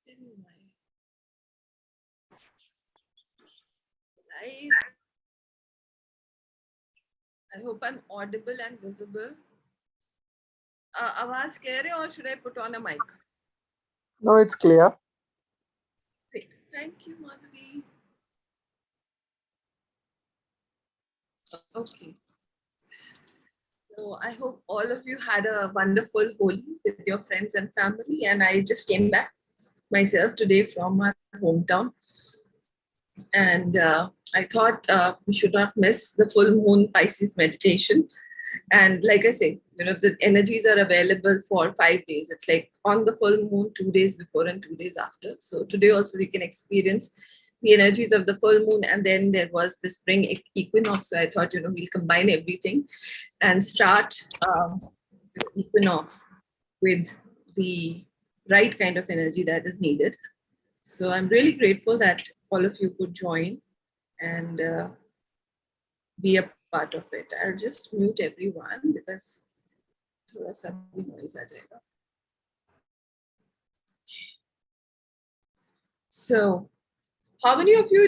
in my life. I hope I'm audible and visible. आवाज कह रहे or should I put on a mic? No, it's clear. Great. Thank you, Madhavi. Okay. So I hope all of you had a wonderful Holi with your friends and family. And I just came back myself today from my hometown. And I thought we should not miss the full moon Pisces meditation. And like I say, the energies are available for 5 days. It's like on the full moon, 2 days before and 2 days after. So today also we can experience the energies of the full moon. And then there was the spring equinox. So I thought, we'll combine everything and start the equinox with the right kind of energy that is needed. So I'm really grateful that all of you could join and be a part of it. I'll just mute everyone because thoda sa bhi noise aa jayega. So, how many of you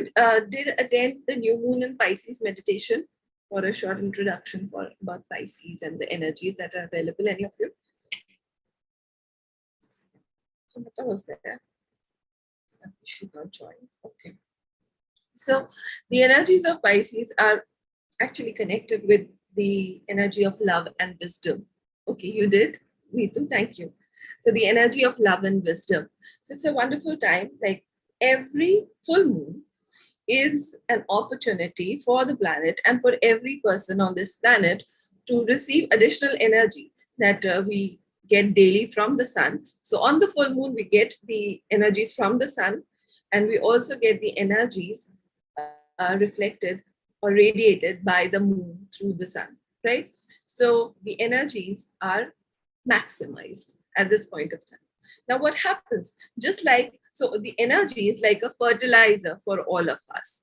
did attend the new moon and Pisces meditation? For a short introduction about Pisces and the energies that are available. Any of you? So, Mata was there. She should not join. Okay. So, the energies of Pisces are actually connected with the energy of love and wisdom. Okay, you did? Me too, thank you. So the energy of love and wisdom. So it's a wonderful time. Like every full moon is an opportunity for the planet and for every person on this planet to receive additional energy that we get daily from the sun. So on the full moon, we get the energies from the sun, and we also get the energies reflected or radiated by the moon through the sun, right? So the energies are maximized at this point of time. Now what happens? Just like, so the energy is like a fertilizer for all of us.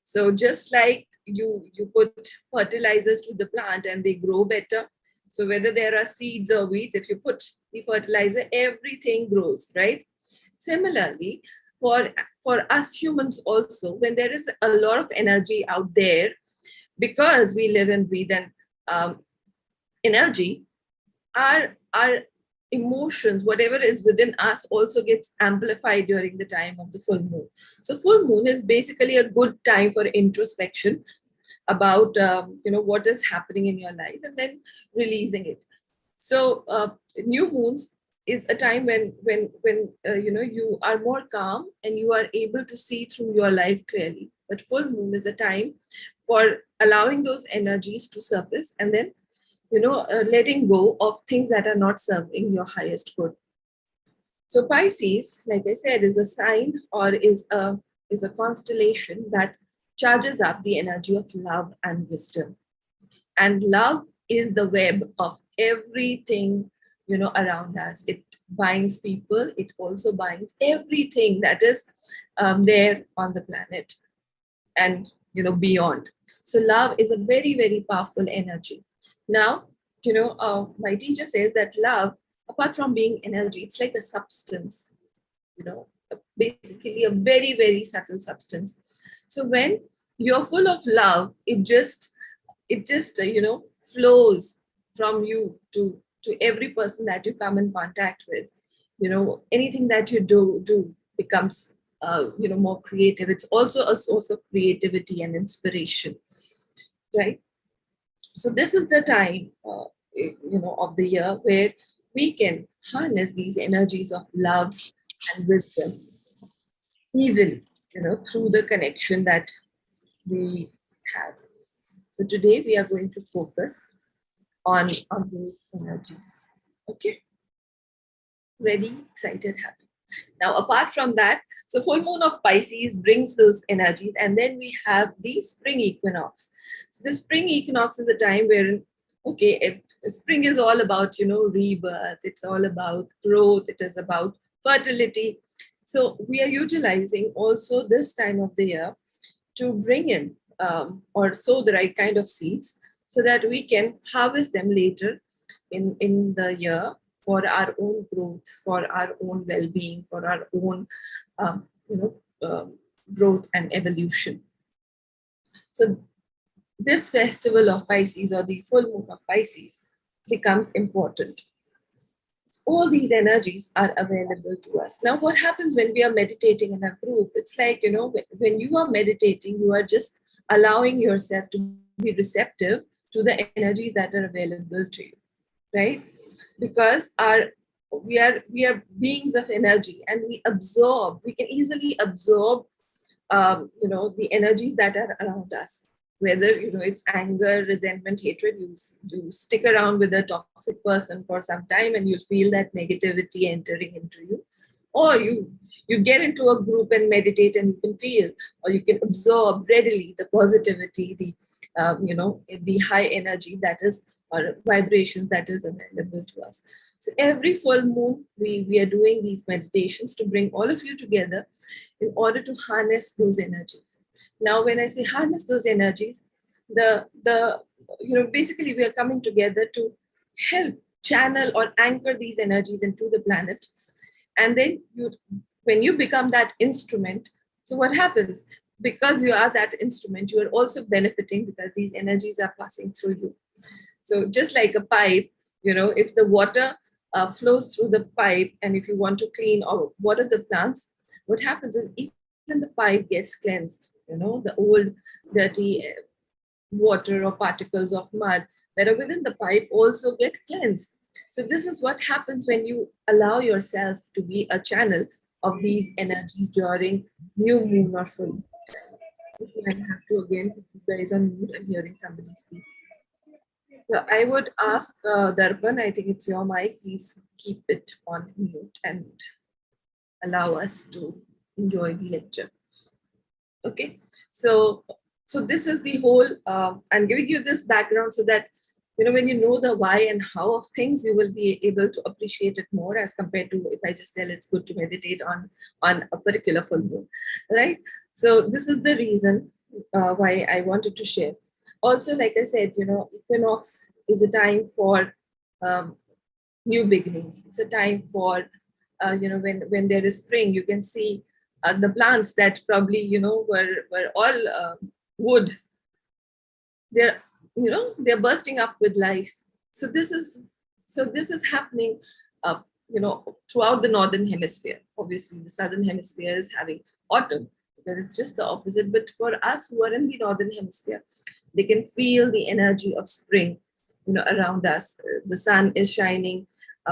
So just like you put fertilizers to the plant and they grow better. So whether there are seeds or weeds, if you put the fertilizer, everything grows, right? Similarly, for us humans also, when there is a lot of energy out there, because we live and breathe and energy, our emotions, whatever is within us, also gets amplified during the time of the full moon. So full moon is basically a good time for introspection about what is happening in your life and then releasing it. So new moons is a time when you are more calm and you are able to see through your life clearly. But full moon is a time for allowing those energies to surface and then letting go of things that are not serving your highest good. So Pisces, like I said, is a sign or is a constellation that charges up the energy of love and wisdom. And love is the web of everything around us. It binds people. It also binds everything that is there on the planet and beyond. So love is a very, very powerful energy. Now, my teacher says that love, apart from being energy, it's like a substance, basically a very, very subtle substance. So when you're full of love, it just flows from you to every person that you come in contact with. Anything that you do becomes more creative. It's also a source of creativity and inspiration, right? So this is the time of the year where we can harness these energies of love and wisdom easily, through the connection that we have. So today we are going to focus on the energies. Okay? Ready, excited, happy. Now, apart from that, so full moon of Pisces brings those energies, and then we have the spring equinox. So the spring equinox is a time where, spring is all about, rebirth. It's all about growth. It is about fertility. So we are utilizing also this time of the year to bring in or sow the right kind of seeds so that we can harvest them later in the year for our own growth, for our own well-being, for our own growth and evolution. So this festival of Pisces, or the full moon of Pisces, becomes important. All these energies are available to us. Now, what happens when we are meditating in a group? It's like, when you are meditating, you are just allowing yourself to be receptive to the energies that are available to you, right? Because we are beings of energy, and we can easily absorb the energies that are around us, whether it's anger, resentment, hatred. You stick around with a toxic person for some time and you'll feel that negativity entering into you, or you get into a group and meditate and you can feel, or you can absorb readily the positivity, the high energy that is, or vibrations that is available to us. So every full moon, we are doing these meditations to bring all of you together in order to harness those energies. Now, when I say harness those energies, basically we are coming together to help channel or anchor these energies into the planet. And then when you become that instrument, so what happens? Because you are that instrument, you are also benefiting because these energies are passing through you. So just like a pipe, if the water flows through the pipe, and if you want to clean or water the plants, what happens is even the pipe gets cleansed. The old dirty water or particles of mud that are within the pipe also get cleansed. So this is what happens when you allow yourself to be a channel of these energies during new moon or full moon. I have to again put you guys on mute. I'm hearing somebody speak. So I would ask Darpan, I think it's your mic, please keep it on mute and allow us to enjoy the lecture. Okay, so this is the whole, I'm giving you this background so that, when you know the why and how of things, you will be able to appreciate it more as compared to if I just tell it's good to meditate on a particular full moon, right? So this is the reason why I wanted to share. Also, like I said, equinox is a time for new beginnings. It's a time for, when there is spring, you can see the plants that probably, were all wood. They're bursting up with life. So this is happening, throughout the northern hemisphere. Obviously, the southern hemisphere is having autumn because it's just the opposite. But for us who are in the northern hemisphere, they can feel the energy of spring, around us. The sun is shining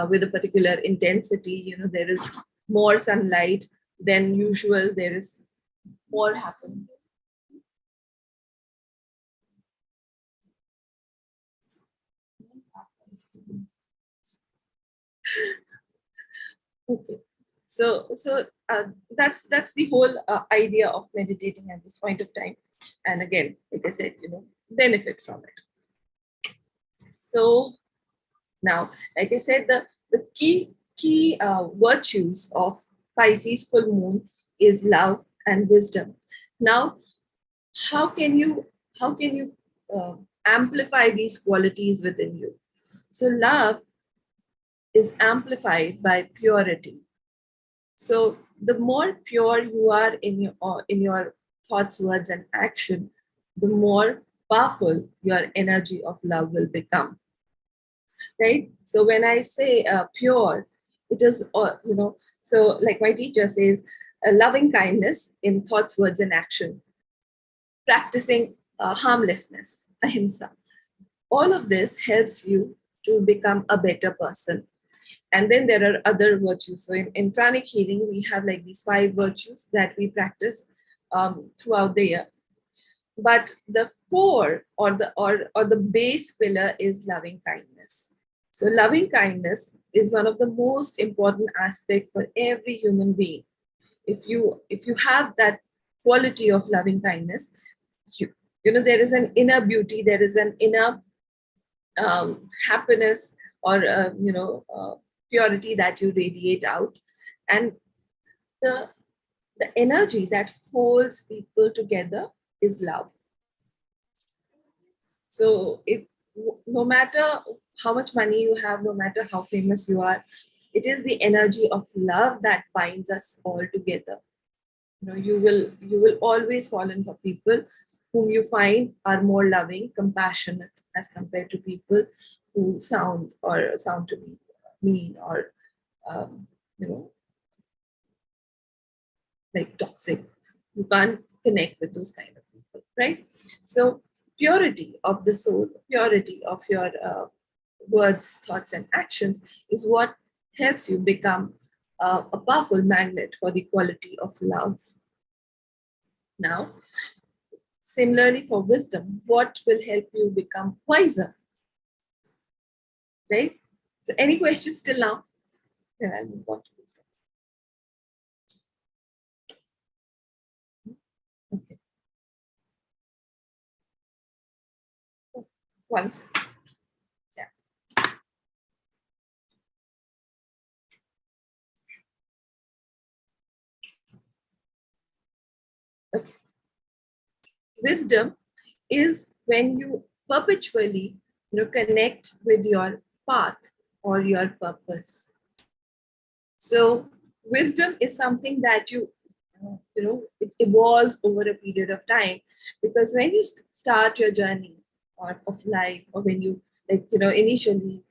with a particular intensity. There is more sunlight than usual. There is more happening. Okay. So that's the whole idea of meditating at this point of time. And again, like I said, benefit from it. So now, like I said, the key virtues of Pisces full moon is love and wisdom. Now, how can you amplify these qualities within you? So love is amplified by purity. So the more pure you are in your thoughts, words, and action, the more powerful your energy of love will become. Right? So when I say pure, it is, so like my teacher says, loving kindness in thoughts, words, and action, practicing harmlessness, ahimsa. All of this helps you to become a better person. And then there are other virtues. So in pranic healing, we have like these 5 virtues that we practice throughout the year. But the core or the base pillar is loving kindness. So loving kindness is one of the most important aspects for every human being. If you have that quality of loving kindness, there is an inner beauty, there is an inner happiness or purity that you radiate out, and the energy that holds people together is love. So if no matter how much money you have, no matter how famous you are. It is the energy of love that binds us all together. You will always fall in for people whom you find are more loving, compassionate, as compared to people who sound to be mean or um, you know like toxic. You can't connect with those kind of people, right? So purity of the soul, purity of your words, thoughts, and actions is what helps you become a powerful magnet for the quality of love. Now, similarly for wisdom, what will help you become wiser, right? So, any questions till now? Then I'll move on to wisdom. Okay. Once. Yeah. Okay. Wisdom is when you perpetually connect with your path or your purpose. So wisdom is something that it evolves over a period of time, because when you start your journey of life, or when you initially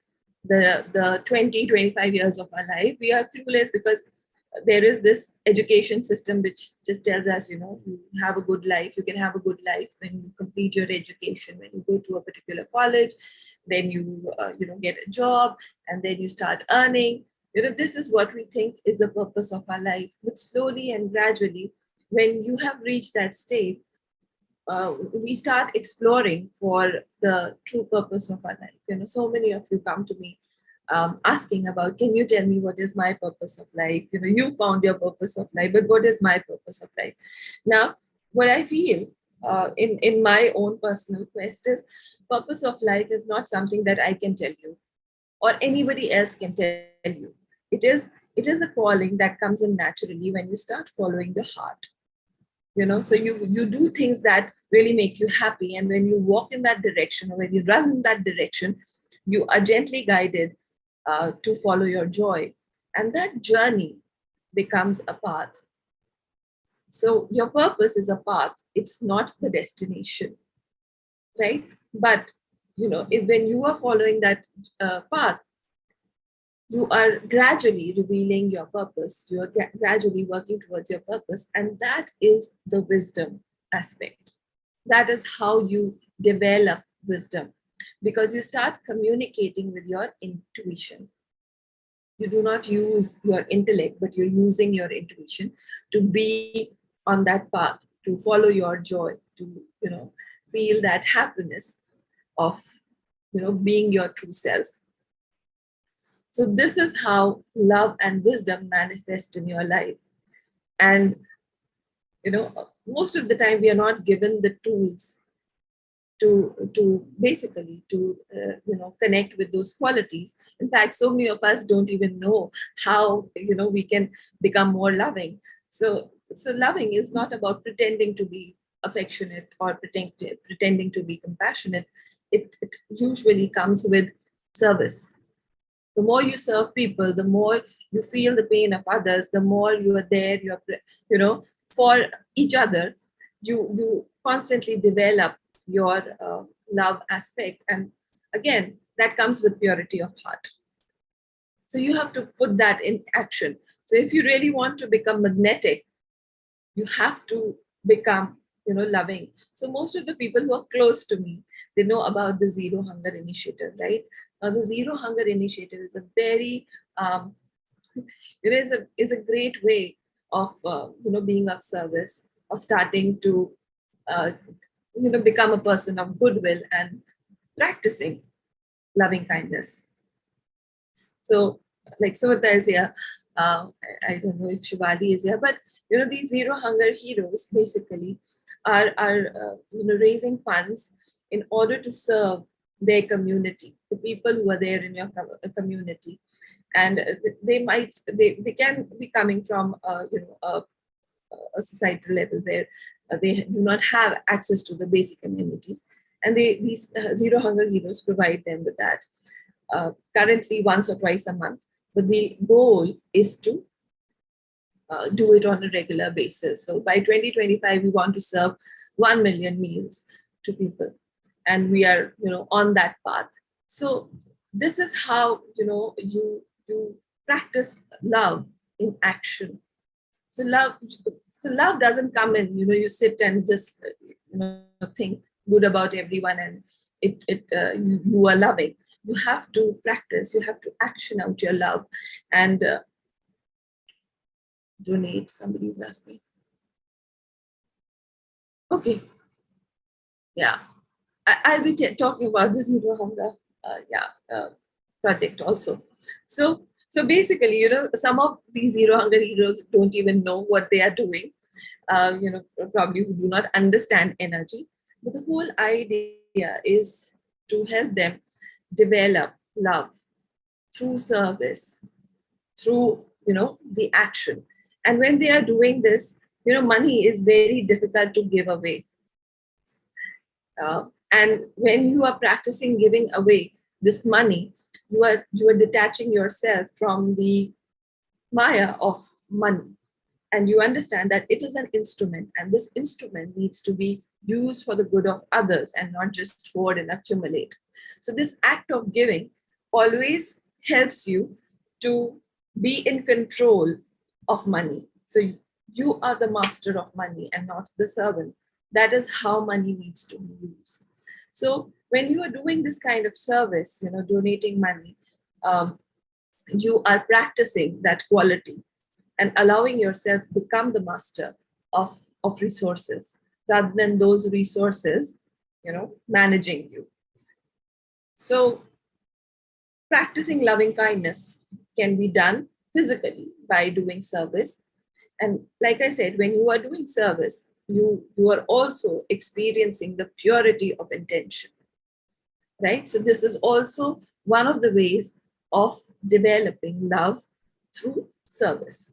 the 20-25 years of our life, we are clueless, because there is this education system which just tells us, you have a good life, you can have a good life when you complete your education, when you go to a particular college, then you get a job, and then you start earning. This is what we think is the purpose of our life. But slowly and gradually, when you have reached that state, we start exploring for the true purpose of our life. So many of you come to me asking about, can you tell me what is my purpose of life? You found your purpose of life, but what is my purpose of life? Now, what I feel in my own personal quest is, purpose of life is not something that I can tell you or anybody else can tell you. It is a calling that comes in naturally when you start following the heart. So you do things that really make you happy, and when you walk in that direction, or when you run in that direction, you are gently guided to follow your joy, and that journey becomes a path. So your purpose is a path, it's not the destination, right? But when you are following that path, you are gradually revealing your purpose. You are gradually working towards your purpose, and that is the wisdom aspect. That is how you develop wisdom, because you start communicating with your intuition. You do not use your intellect, but you're using your intuition to be on that path, to follow your joy, to feel that happiness of being your true self. So this is how love and wisdom manifest in your life. And most of the time we are not given the tools to basically to connect with those qualities. In fact, so many of us don't even know how we can become more loving. So loving is not about pretending to be affectionate or pretending to be compassionate. It usually comes with service. The more you serve people, the more you feel the pain of others, the more you are there, for each other. You constantly develop your love aspect, and again, that comes with purity of heart. So you have to put that in action. So if you really want to become magnetic, you have to become loving. So most of the people who are close to me, they know about the Zero Hunger Initiative, right? Now the Zero Hunger Initiative is a very it is a great way of being of service, or starting to uh, become a person of goodwill and practicing loving kindness. So, like Sumita is here. I don't know if Shivali is here, but these Zero Hunger heroes basically are raising funds in order to serve their community, the people who are there in your community, and they can be coming from a societal level where they do not have access to the basic amenities, and these Zero Hunger heroes provide them with that. currently once or twice a month, but the goal is to do it on a regular basis. So by 2025, we want to serve 1 million meals to people, and we are, on that path. So this is how, you practice love in action. So love doesn't come in, you sit and just, think good about everyone, and you are loving. You have to practice, you have to action out your love, and donate. Somebody's asking. Okay, yeah, I'll be talking about this Zero Hunger, project also. So basically, some of these Zero Hunger heroes don't even know what they are doing. Probably who do not understand energy. But the whole idea is to help them develop love through service, through, the action. And when they are doing this, money is very difficult to give away. And when you are practicing giving away this money, you are detaching yourself from the maya of money, and you understand that it is an instrument, and this instrument needs to be used for the good of others and not just hoard and accumulate. So this act of giving always helps you to be in control of money. So you are the master of money and not the servant. That is how money needs to be used. So when you are doing this kind of service, donating money, you are practicing that quality and allowing yourself become the master of resources rather than those resources, managing you. So practicing loving kindness can be done physically by doing service. And like I said, when you are doing service, you are also experiencing the purity of intention, right? So this is also one of the ways of developing love through service.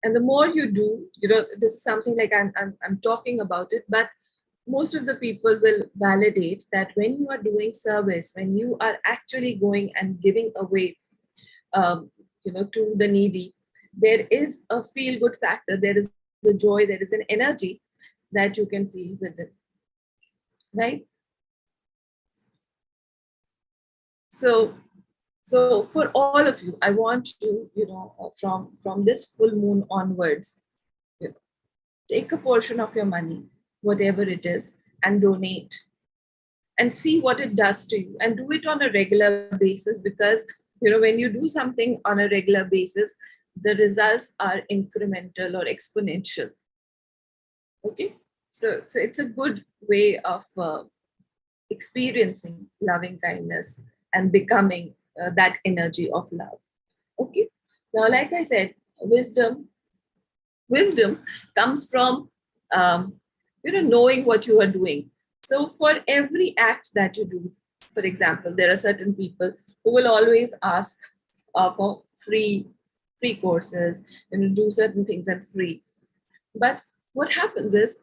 And the more you do, this is something like I'm talking about it, but most of the people will validate that when you are doing service, when you are actually going and giving away, to the needy, there is a feel good factor, there is a joy, there is an energy that you can feel with it, right? So for all of you, I want you, from this full moon onwards, take a portion of your money, whatever it is, and donate, and see what it does to you, and do it on a regular basis, because when you do something on a regular basis, the results are incremental or exponential. Okay, so it's a good way of experiencing loving kindness and becoming that energy of love. Okay, now like I said, wisdom comes from knowing what you are doing. So for every act that you do, for example, there are certain people who will always ask for free courses, do certain things at free. But what happens is,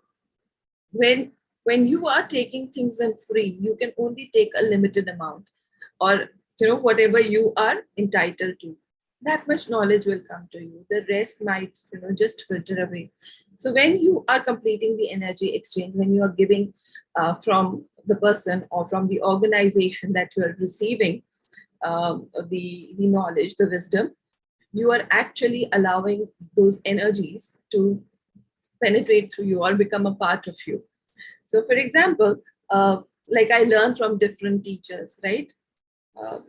when you are taking things in free, you can only take a limited amount, or whatever you are entitled to. That much knowledge will come to you, the rest might just filter away. So when you are completing the energy exchange, when you are giving from the person or from the organization that you are receiving the knowledge, the wisdom, you are actually allowing those energies to penetrate through you or become a part of you. So for example, like I learned from different teachers, right? Um,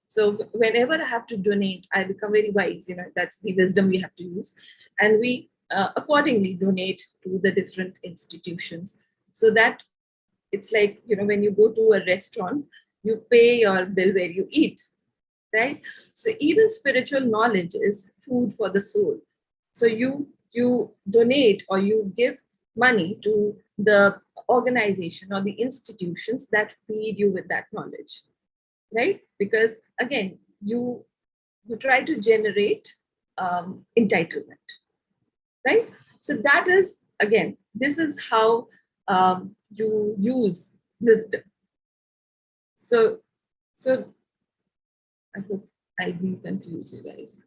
so whenever I have to donate, I become very wise. That's the wisdom we have to use, and we accordingly donate to the different institutions. So that it's like, when you go to a restaurant, you pay your bill where you eat, right? So even spiritual knowledge is food for the soul. So you donate or you give money to the organization or the institutions that feed you with that knowledge, right? Because again, you try to generate entitlement, right? So that is, again, this is how you use wisdom. So I hope I didn't confuse you guys.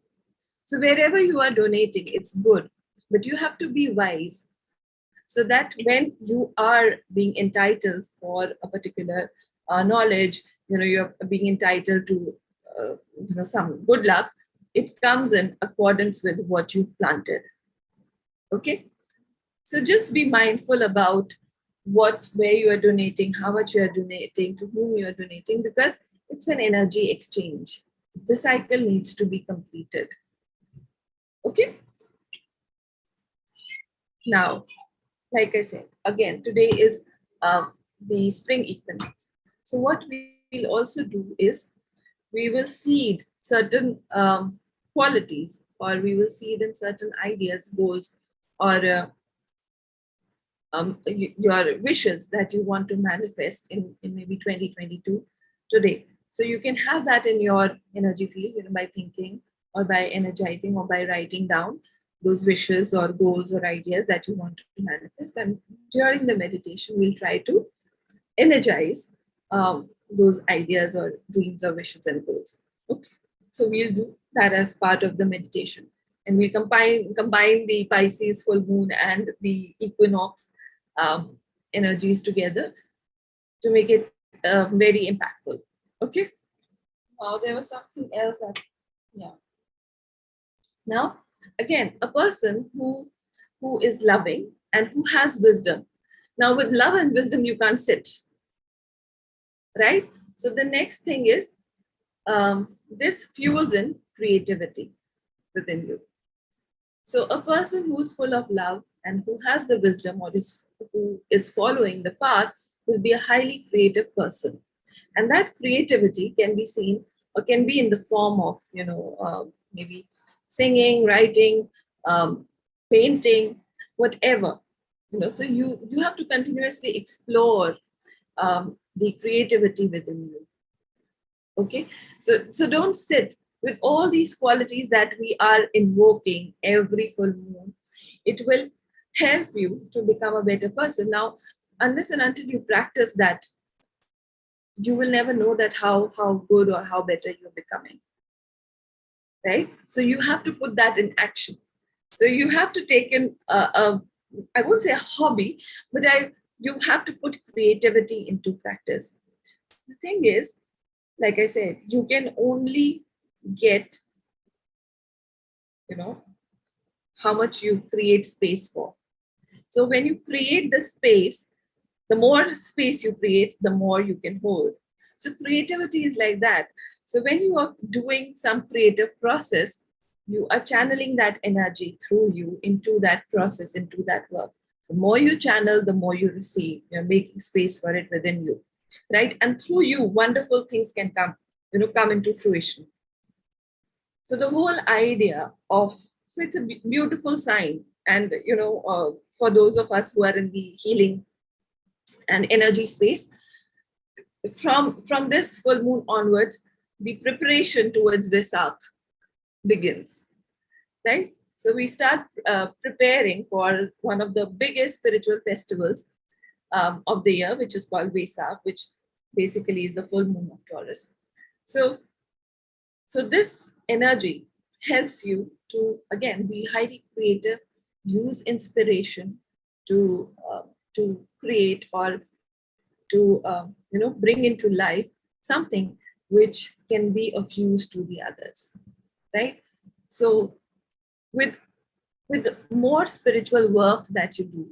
So wherever you are donating, it's good, but you have to be wise so that when you are being entitled for a particular knowledge, you're being entitled to some good luck, it comes in accordance with what you've planted. Okay, so just be mindful about where you are donating, how much you are donating, to whom you are donating, because it's an energy exchange. The cycle needs to be completed. Okay, now, like I said, again, today is the spring equinox. So what we'll also do is we will seed certain qualities, or we will seed in certain ideas, goals, or your wishes that you want to manifest in maybe 2022 today. So you can have that in your energy field, by thinking or by energizing or by writing down those wishes or goals or ideas that you want to manifest. And during the meditation, we'll try to energize those ideas or dreams or wishes and goals. Okay. So we'll do that as part of the meditation. And we combine the Pisces full moon and the equinox energies together to make it very impactful. Okay. Now there was something else that, yeah. Now, again, a person who is loving and who has wisdom. Now, with love and wisdom, you can't sit, right? So the next thing is this fuels in creativity within you. So a person who's full of love and who has the wisdom, or who is following the path, will be a highly creative person. And that creativity can be seen or can be in the form of, maybe singing, writing, painting, whatever. So you have to continuously explore the creativity within you. Okay, so don't sit with all these qualities that we are invoking every full moon. It will help you to become a better person. Now, unless and until you practice that, you will never know that how good or how better you're becoming, right? So you have to put that in action. So you have to take in I won't say a hobby, but you have to put creativity into practice. The thing is, like I said, you can only get, how much you create space for. So when you create the space, the more space you create, the more you can hold. So creativity is like that. So when you are doing some creative process, you are channeling that energy through you into that process, into that work. The more you channel, the more you receive. You're making space for it within you, right? And through you, wonderful things can come into fruition. So the whole idea of, so it's a beautiful sign. And, for those of us who are in the healing and energy space, from this full moon onwards, the preparation towards Vesak begins, right? So we start preparing for one of the biggest spiritual festivals of the year, which is called Vesak, which basically is the full moon of Taurus. So this energy helps you to, again, be highly creative, use inspiration to create or to bring into life something which can be of use to the others, right? So with more spiritual work that you do,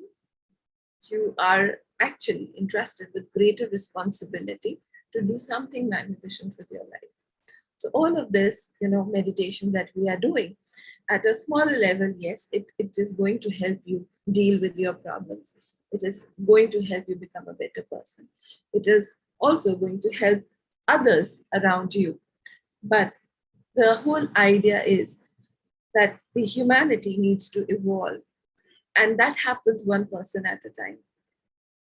you are actually entrusted with greater responsibility to do something magnificent with your life. So all of this, meditation that we are doing at a smaller level, yes, it is going to help you deal with your problems. It is going to help you become a better person. It is also going to help others around you. But the whole idea is that the humanity needs to evolve. And that happens one person at a time,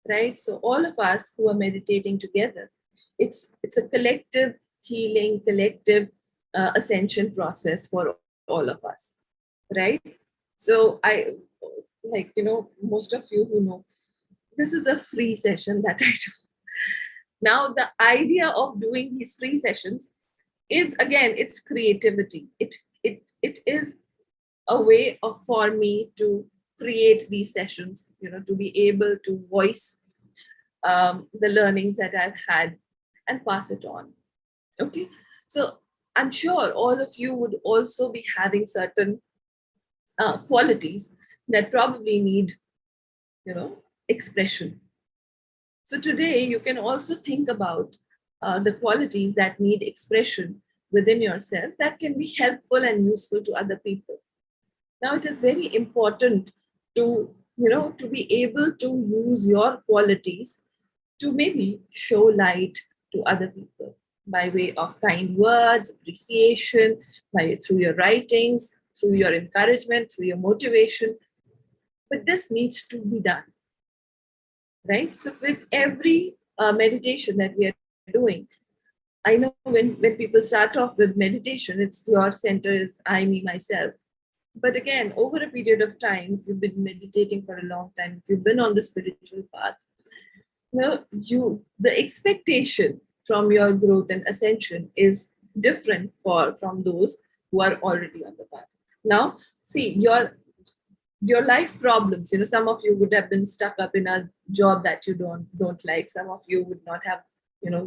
right? So all of us who are meditating together, it's a collective healing, collective ascension process for all of us, right? So most of you who know, this is a free session that I do. Now, the idea of doing these free sessions is, again, it's creativity. It is a way of for me to create these sessions, to be able to voice the learnings that I've had and pass it on. Okay, so I'm sure all of you would also be having certain qualities that probably need, expression. So today you can also think about the qualities that need expression within yourself that can be helpful and useful to other people. Now it is very important to, to be able to use your qualities to maybe show light to other people by way of kind words, appreciation, through your writings, through your encouragement, through your motivation. But this needs to be done, right? So with every meditation that we are doing, I know when people start off with meditation, it's your center is I, me, myself. But again, over a period of time, if you've been meditating for a long time, if you've been on the spiritual path, the expectation from your growth and ascension is different from those who are already on the path. Now, see, your life problems, some of you would have been stuck up in a job that you don't like. Some of you would not have,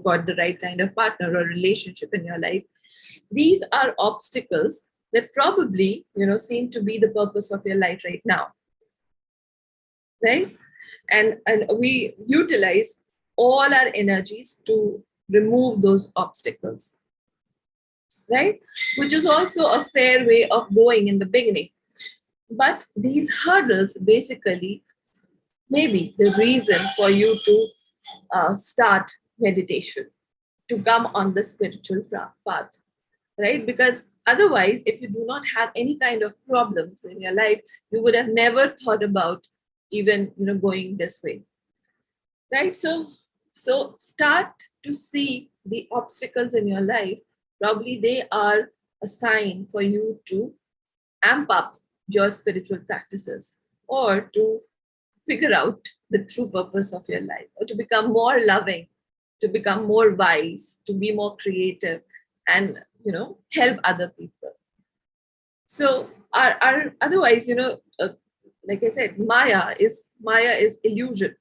got the right kind of partner or relationship in your life. These are obstacles that probably, seem to be the purpose of your life right now, right? And we utilize all our energies to remove those obstacles, right? Which is also a fair way of going in the beginning. But these hurdles basically may be the reason for you to start meditation, to come on the spiritual path, right? Because otherwise, if you do not have any kind of problems in your life, you would have never thought about even, going this way, right? So start to see the obstacles in your life. Probably they are a sign for you to amp up your spiritual practices, or to figure out the true purpose of your life, or to become more loving, to become more wise, to be more creative, and help other people. So our otherwise, like I said, Maya is illusion.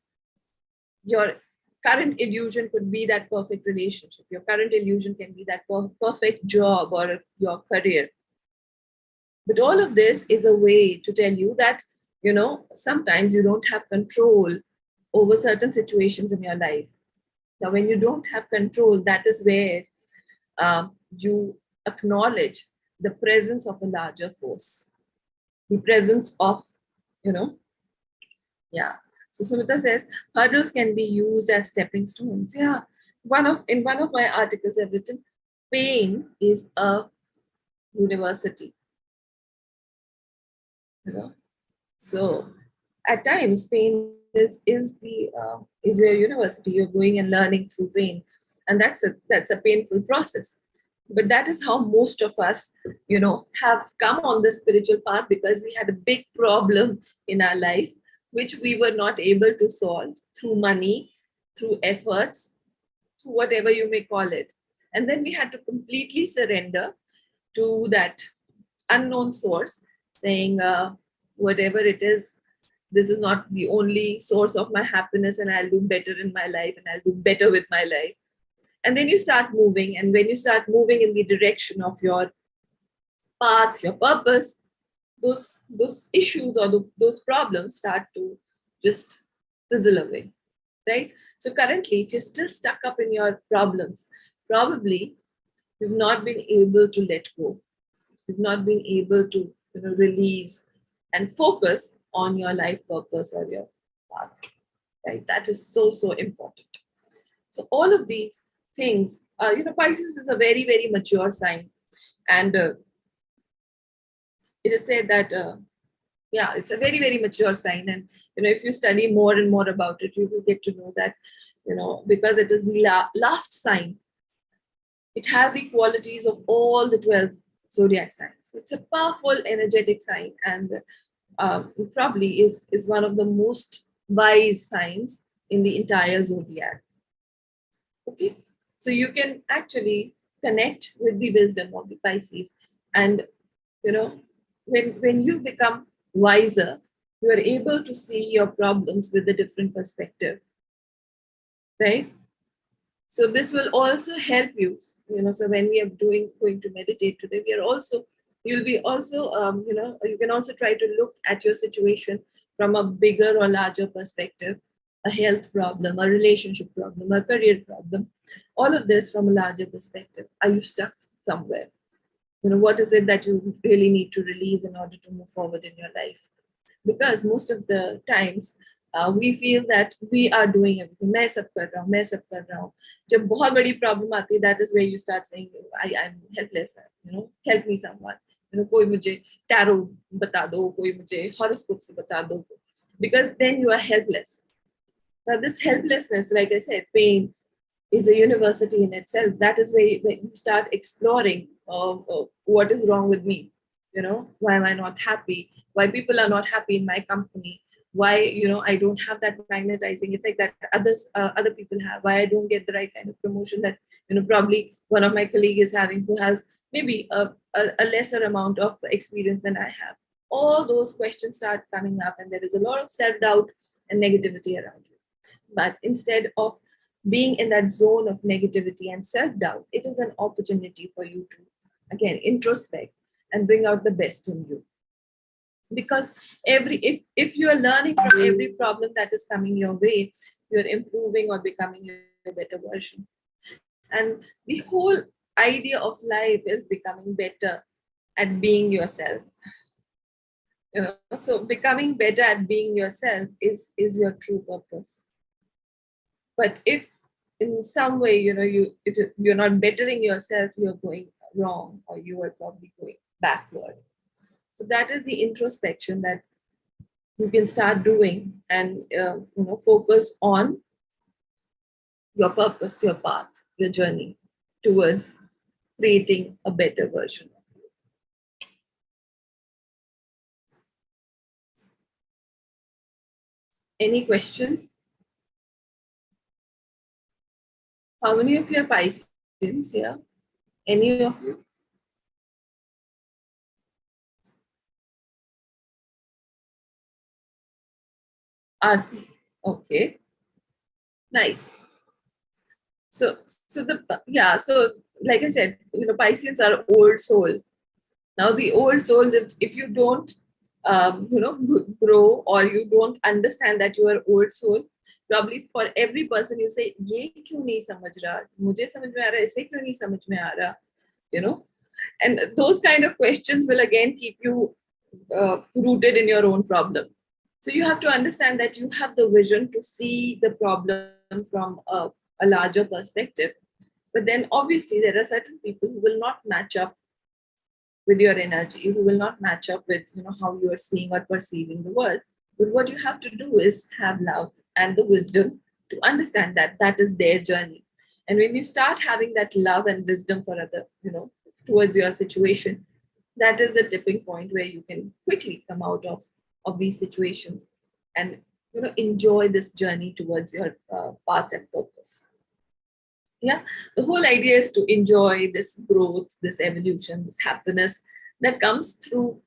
Your current illusion could be that perfect relationship. Your current illusion can be that perfect job or your career. But all of this is a way to tell you that, sometimes you don't have control over certain situations in your life. Now, when you don't have control, that is where you acknowledge the presence of a larger force, the presence of, you know, yeah. So Sumita says hurdles can be used as stepping stones. Yeah. In one of my articles I've written, pain is a university. So at times pain is your university. You're going and learning through pain, and that's a painful process. But that is how most of us, have come on the spiritual path, because we had a big problem in our life which we were not able to solve through money, through efforts, through whatever you may call it. And then we had to completely surrender to that unknown source, saying, whatever it is, this is not the only source of my happiness, and I'll do better in my life, and I'll do better with my life. And then you start moving, and when you start moving in the direction of your path, your purpose, those issues or those problems start to just fizzle away, right? So currently, if you're still stuck up in your problems, probably you've not been able to let go. You've not been able to, release and focus on your life purpose or your path, right? That is so important. So all of these things, Pisces is a very, very mature sign, and it is said that, yeah, it's a very, very mature sign. And if you study more and more about it, you will get to know that, because it is the last sign, it has the qualities of all the 12 zodiac signs. It's a powerful, energetic sign, and it probably is one of the most wise signs in the entire zodiac. Okay, so you can actually connect with the wisdom of the Pisces. And when you become wiser, you are able to see your problems with a different perspective, right? So this will also help you. So when we are going to meditate today, we are also you'll be also you can also try to look at your situation from a bigger or larger perspective, a health problem, a relationship problem, a career problem, all of this from a larger perspective. Are you stuck somewhere? What is it that you really need to release in order to move forward in your life? Because most of the times we feel that we are doing everything. मैं सब कर रहा हूँ, मैं सब कर रहा हूँ. जब बहुत बड़ी problem आती है, that is where you start saying, I'm helpless. Help me someone. कोई मुझे tarot बता दो, कोई मुझे horoscope से बता दो. Because then you are helpless. Now this helplessness, like I said, pain is a university in itself. That is where you start exploring what is wrong with me. Why am I not happy? Why people are not happy in my company? Why I don't have that magnetizing effect that other people have? Why I don't get the right kind of promotion that probably one of my colleagues is having, who has maybe a lesser amount of experience than I have. All those questions start coming up, and there is a lot of self-doubt and negativity around you. But instead of being in that zone of negativity and self-doubt, it is an opportunity for you to, again, introspect and bring out the best in you. Because if you are learning from every problem that is coming your way, you're improving or becoming a better version. And the whole idea of life is becoming better at being yourself. So becoming better at being yourself is your true purpose. But if in some way you're not bettering yourself, you're going wrong, or you are probably going backward. So that is the introspection that you can start doing, and focus on your purpose, your path, your journey towards creating a better version of you. Any question? How many of you are Pisces here? Any of you? Aarti. Okay. Nice. So like I said, Pisces are old soul. Now the old souls, if you don't grow, or you don't understand that you are old soul, probably for every person you say, ये क्यों नहीं समझ रहा, मुझे समझ में आ रहा, इसे क्यों नहीं समझ में आ रहा, and those kind of questions will again keep you rooted in your own problem. So you have to understand that you have the vision to see the problem from a larger perspective. But then obviously there are certain people who will not match up with your energy, who will not match up with how you are seeing or perceiving the world. But what you have to do is have love and the wisdom to understand that that is their journey. And when you start having that love and wisdom for other, towards your situation, that is the tipping point where you can quickly come out of these situations and enjoy this journey towards your path and purpose. Yeah, the whole idea is to enjoy this growth, this evolution, this happiness that comes through.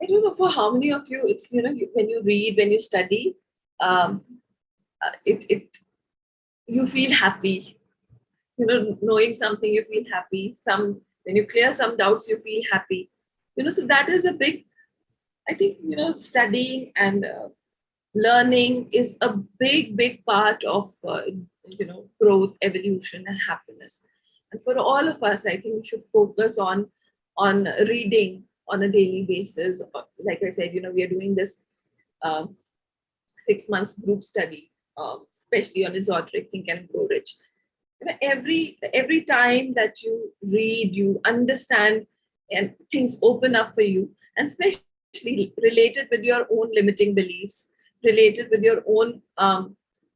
I don't know for how many of you it's when you read, when you study, it you feel happy. Knowing something, you feel happy. When you clear some doubts, you feel happy. So that is a big. I think studying and learning is a big part of growth, evolution, and happiness. And for all of us, I think we should focus on reading on a daily basis. Like I said, we are doing this 6 months group study, especially on esoteric think and grow rich. Every time that you read, you understand, and things open up for you, and especially related with your own limiting beliefs, related with your own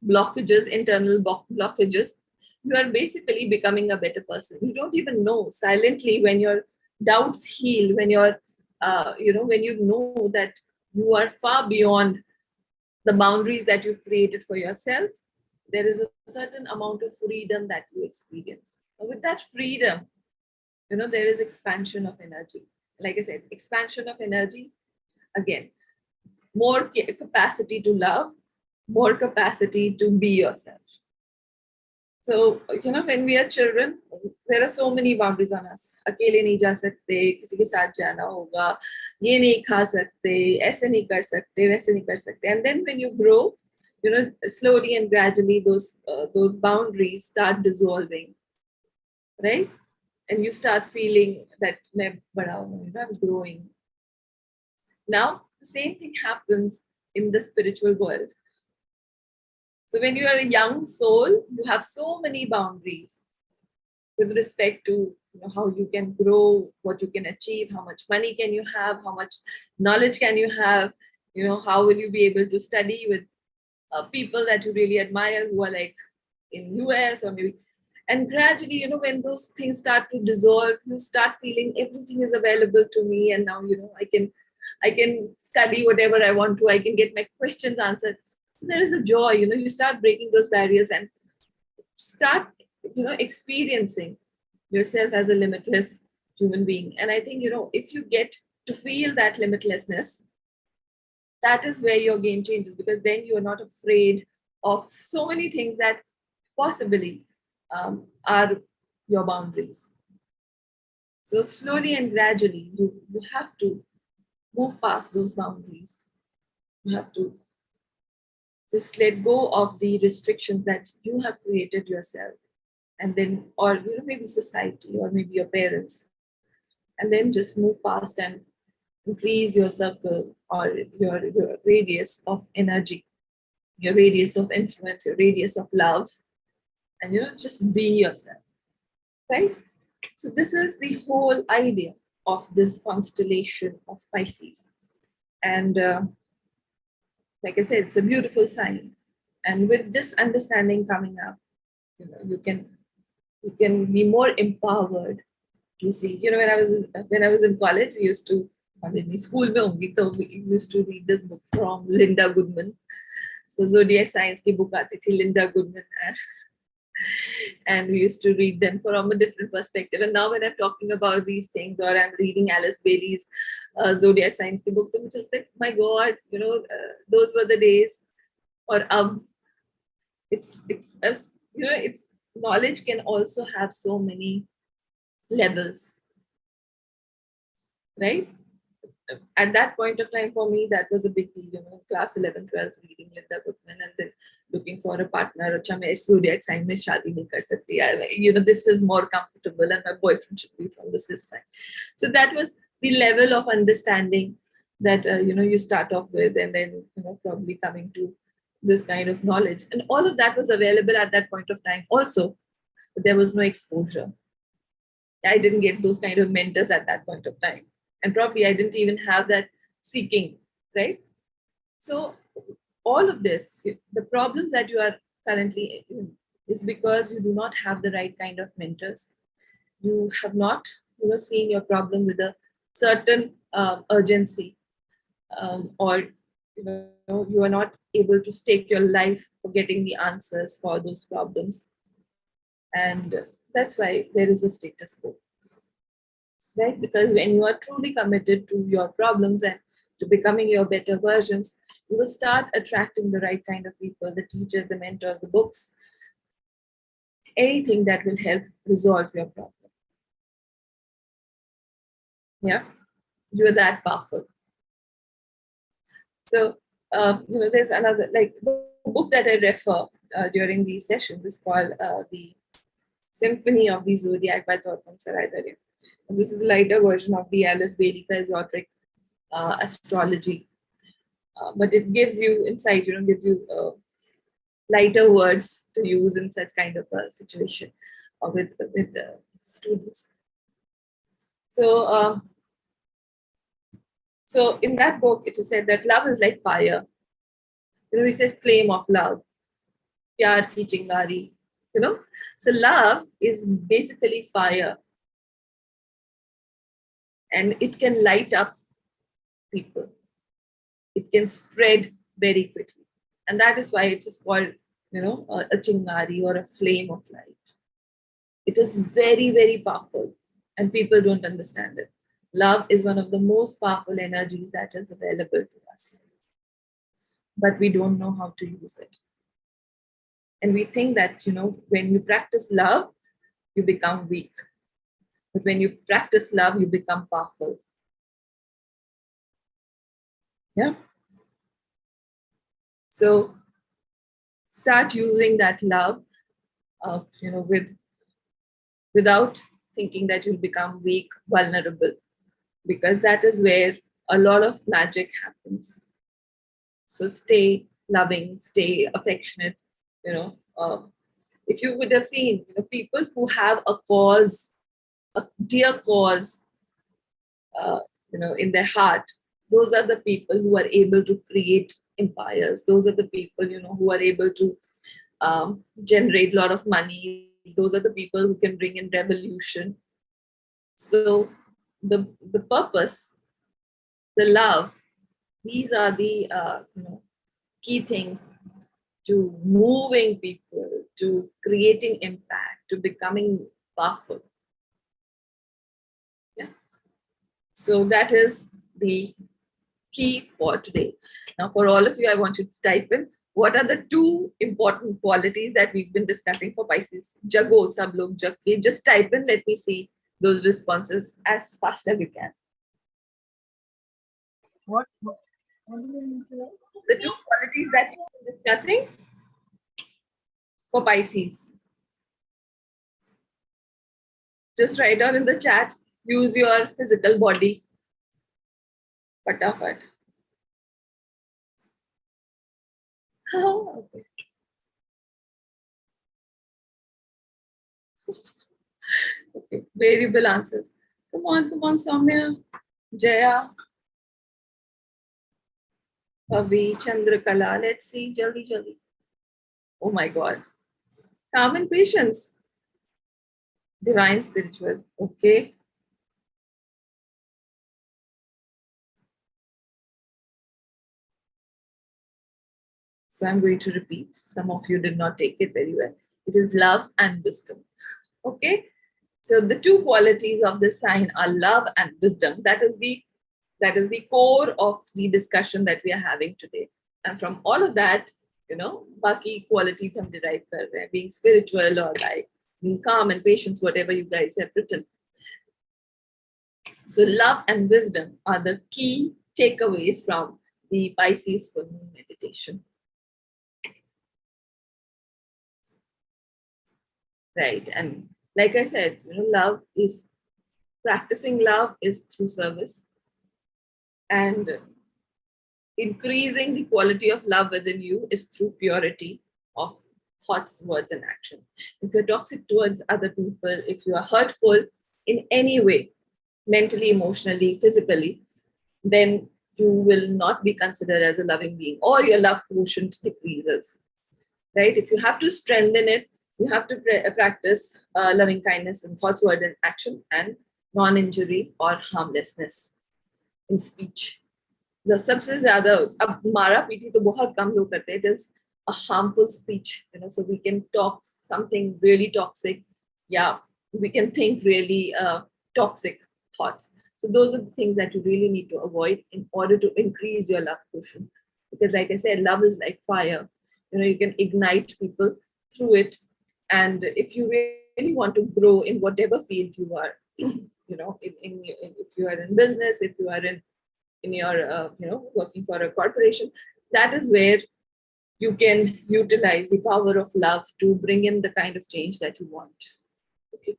blockages, internal blockages, you are basically becoming a better person. You don't even know. Silently, when your doubts heal, when you're when you know that you are far beyond the boundaries that you've created for yourself, there is a certain amount of freedom that you experience. With that freedom, there is expansion of energy. Like I said, expansion of energy, again, more capacity to love, more capacity to be yourself. So, when we are children, there are so many boundaries on us. अकेले नहीं जा सकते, किसी के साथ जाना होगा, ये नहीं खा सकते, ऐसे नहीं कर सकते, वैसे नहीं कर सकते. And then when you grow, slowly and gradually those boundaries start dissolving, right? And you start feeling that मैं बड़ा हूँ, I'm growing. Now, the same thing happens in the spiritual world. So when you are a young soul, you have so many boundaries with respect to how you can grow, what you can achieve, how much money can you have, how much knowledge can you have, how will you be able to study with people that you really admire who are like in US or maybe. And gradually, when those things start to dissolve, you start feeling everything is available to me, and now I can study whatever I want to. I can get my questions answered. So there is a joy. You start breaking those barriers and start experiencing yourself as a limitless human being. And I think if you get to feel that limitlessness, that is where your game changes, because then you are not afraid of so many things that possibly are your boundaries. So slowly and gradually, you have to move past those boundaries. You have to just let go of the restrictions that you have created yourself, and then, or maybe society, or maybe your parents, and then just move past and increase your circle, or your radius of energy, your radius of influence, your radius of love, and just be yourself, right? So this is the whole idea of this constellation of Pisces. And like I said, it's a beautiful sign. And with this understanding coming up, you can be more empowered to see. When I was in college, we used to, school mein hongi, so we used to read this book from Linda Goodman. So zodiac science ki book aati thi, Linda Goodman, and we used to read them from a different perspective. And now when I'm talking about these things, or I'm reading Alice Bailey's zodiac science ki book, so I'm just like, my God, those were the days. Or it's as it's knowledge can also have so many levels, right? At that point of time, for me, that was a big deal. Class 11, 12, reading Linda Goodman, and then looking for a partner. Acha, main is zodiac sign mein shaadi nahi kar sakti yaar. This is more comfortable, and my boyfriend should be from the cis sign. So that was the level of understanding that you start off with, and then probably coming to this kind of knowledge, and all of that was available at that point of time. Also, but there was no exposure. I didn't get those kind of mentors at that point of time. And probably I didn't even have that seeking, right? So all of this, the problems that you are currently in, is because you do not have the right kind of mentors. You have not, seen your problem with a certain urgency, or you are not able to stake your life for getting the answers for those problems, and that's why there is a status quo. Right? Because when you are truly committed to your problems and to becoming your better versions, you will start attracting the right kind of people, the teachers, the mentors, the books, anything that will help resolve your problem. Yeah, you are that powerful. So, there's another, like the book that I refer during these sessions is called The Symphony of the Zodiac by Torpan Sarai. This is a lighter version of the Alice Bailey esoteric astrology, but it gives you insight. Gives you lighter words to use in such kind of a situation, or with students. So, so in that book, it is said that love is like fire. We said flame of love, pyar ki chingari. So love is basically fire, and it can light up people. It can spread very quickly. And that is why it is called, a chingari, or a flame of light. It is very, very powerful, and people don't understand it. Love is one of the most powerful energies that is available to us, but we don't know how to use it. And we think that, when you practice love, you become weak. But when you practice love, you become powerful. Yeah. So start using that love, without thinking that you'll become weak, vulnerable, because that is where a lot of magic happens. So stay loving, stay affectionate. You know, if you would have seen, people who have a cause, a dear cause, uh, in their heart, those are the people who are able to create empires. Those are the people, who are able to generate a lot of money. Those are the people who can bring in revolution. So the purpose, the love, these are the key things to moving people, to creating impact, to becoming powerful. Yeah. So that is the key for today. Now, for all of you, I want you to type in what are the two important qualities that we've been discussing for Pisces. Jago, sab log jag ke. Just type in, let me see those responses as fast as you can. What do you mean to write? The two qualities that we've been discussing for Pisces. Just write down in the chat, use your physical body. Fatafat. Okay. Okay. Variable answers. Come on, Soumya. Jaya. Avi, Chandrakala. Let's see. Jaldi, jaldi. Oh my God. Calm and patience. Divine spiritual. Okay. So I'm going to repeat. Some of you did not take it very well. It is love and wisdom. Okay. So the two qualities of this sign are love and wisdom. That is the core of the discussion that we are having today. And from all of that, baki qualities hum derive kar rahe hain, being spiritual or like being calm and patience, whatever you guys have written. So love and wisdom are the key takeaways from the Pisces full moon meditation. Right. And like I said, practicing love is through service, and increasing the quality of love within you is through purity of thoughts, words, and action. If you're toxic towards other people, if you are hurtful in any way, mentally, emotionally, physically, then you will not be considered as a loving being, or your love quotient decreases. Right? If you have to strengthen it, you have to practice loving kindness in thoughts, words, and action, and non-injury or harmlessness in speech. सबसे ज्यादा अब मारा PT तो बहुत कम लोग करते हैं. It is a harmful speech, so we can talk something really toxic. Yeah, we can think really toxic thoughts. So those are the things that you really need to avoid in order to increase your love quotient. Because like I said, love is like fire. You can ignite people through it. And if you really want to grow in whatever field you are, if you are in business, if you are in your working for a corporation, that is where you can utilize the power of love to bring in the kind of change that you want. Okay.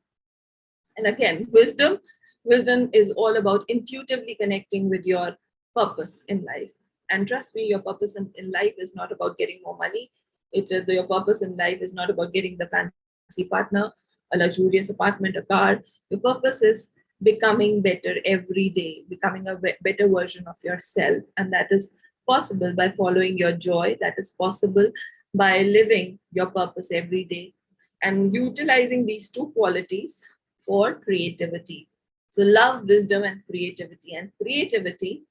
And again, wisdom is all about intuitively connecting with your purpose in life. And trust me, your purpose in life is not about getting more money. Your purpose in life is not about getting the fancy partner, a luxurious apartment, a car. Your purpose is becoming better every day, becoming a better version of yourself. And that is possible by following your joy. That is possible by living your purpose every day and utilizing these two qualities for creativity. So love, wisdom, and creativity. And creativity,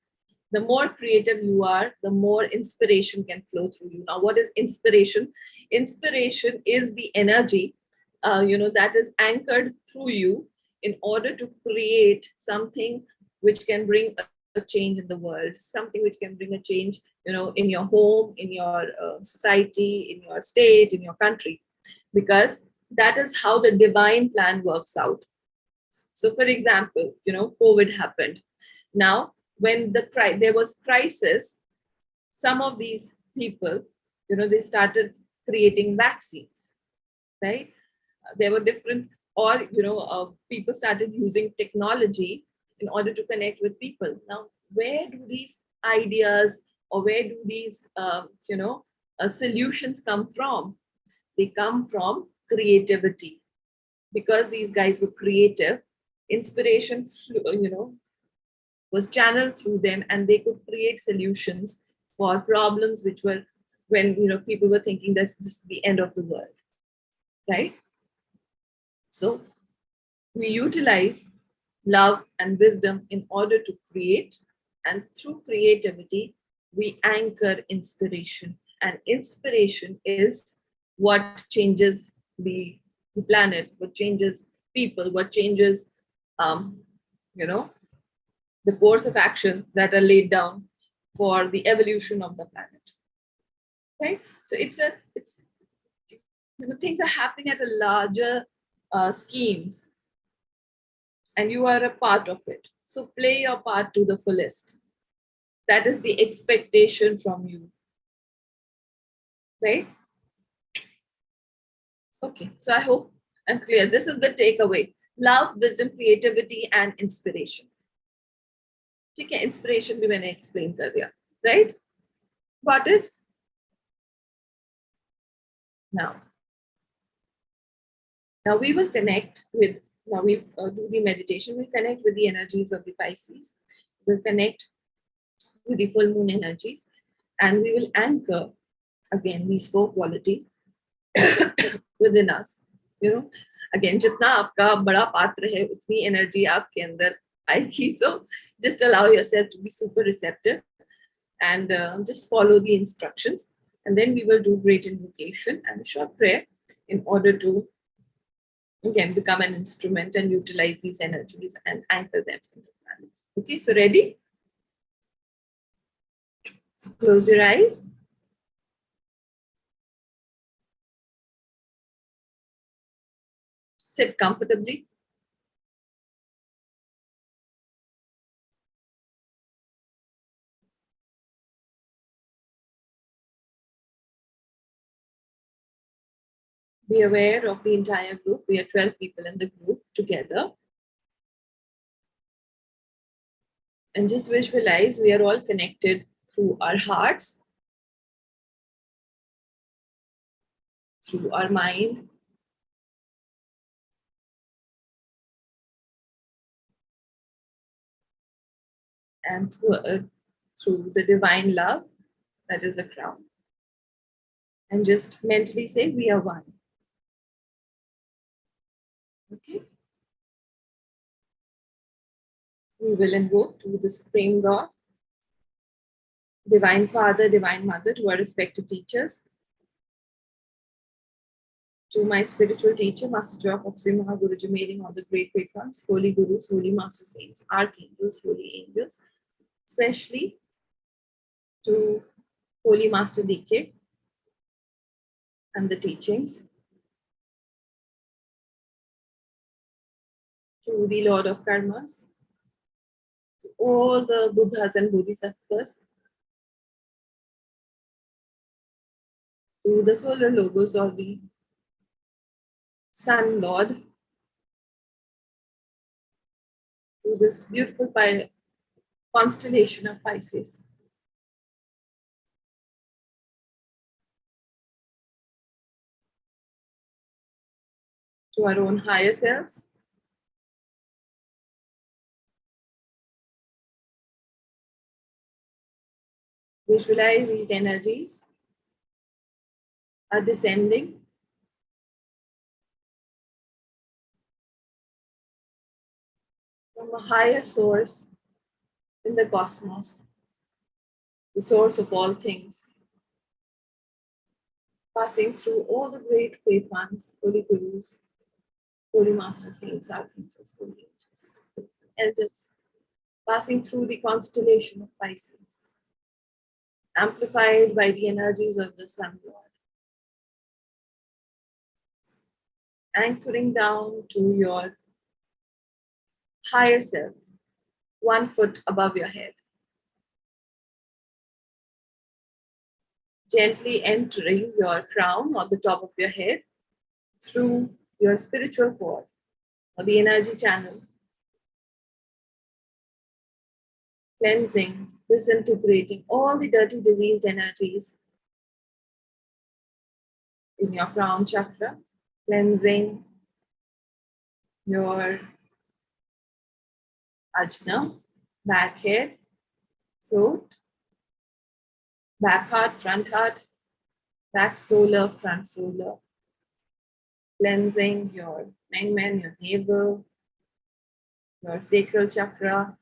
the more creative you are, the more inspiration can flow through you. Now, what is inspiration? Inspiration is the energy that is anchored through you in order to create something which can bring a change in the world, something which can bring a change, in your home, in your society, in your state, in your country, because that is how the divine plan works out. So, for example, COVID happened. Now, when there was crisis, some of these people, they started creating vaccines, right? There were different, or people started using technology in order to connect with people. Now, where do these ideas, or where do these solutions come from? They come from creativity, because these guys were creative. Inspiration was channeled through them, and they could create solutions for problems which were, when people were thinking that this is the end of the world, right? So we utilize love and wisdom in order to create, and through creativity we anchor inspiration, and inspiration is what changes the planet, what changes people, what changes um, you know the course of action that are laid down for the evolution of the planet, right? So it's things are happening at a larger schemes, and you are a part of it. So play your part to the fullest. That is the expectation from you, right? Okay, so I hope I'm clear. This is the takeaway: love, wisdom, creativity, and inspiration. ठीक है, inspiration भी मैंने explain कर दिया, right? Got it? Now we will connect with, now we do the meditation, we'll connect with the energies of the Pisces. We'll connect with the full moon energies, and we will anchor again these 4 qualities within us. Again, जितना आपका बड़ा पात्र है, उतनी energy आपके अंदर आएगी. So just allow yourself to be super receptive, and just follow the instructions. And then we will do great invocation and a short prayer in order to, again, become an instrument and utilize these energies and anchor them in the planet. Okay, so ready? So close your eyes. Sit comfortably. Be aware of the entire group. We are 12 people in the group together. And just visualize we are all connected through our hearts, through our mind, and through the divine love, that is the crown. And just mentally say, we are one. Okay? We will invoke to the Supreme God, Divine Father, Divine Mother, to our respected teachers, to my spiritual teacher, Master Jock, Oxui Mahaguruji, meeting all the great ones, holy gurus, holy master saints, archangels, holy angels, especially to Holy Master DK and the teachings, to the Lord of Karmas, to all the Buddhas and Bodhisattvas, to the solar logos or the Sun Lord, to this beautiful constellation of Pisces, to our own higher selves, visualize these energies are descending from a higher source in the cosmos, the source of all things, passing through all the great ones, holy gurus, Holy Master Saints, Archangels, Holy Angels, Elders, passing through the constellation of Pisces, amplified by the energies of the Sun Lord, anchoring down to your higher self, 1 foot above your head, gently entering your crown or the top of your head through your spiritual cord or the energy channel, cleansing, disintegrating all the dirty, diseased energies in your crown chakra, cleansing your ajna, back head, throat, back heart, front heart, back solar, front solar, cleansing your Mengmen, your navel, your sacral chakra,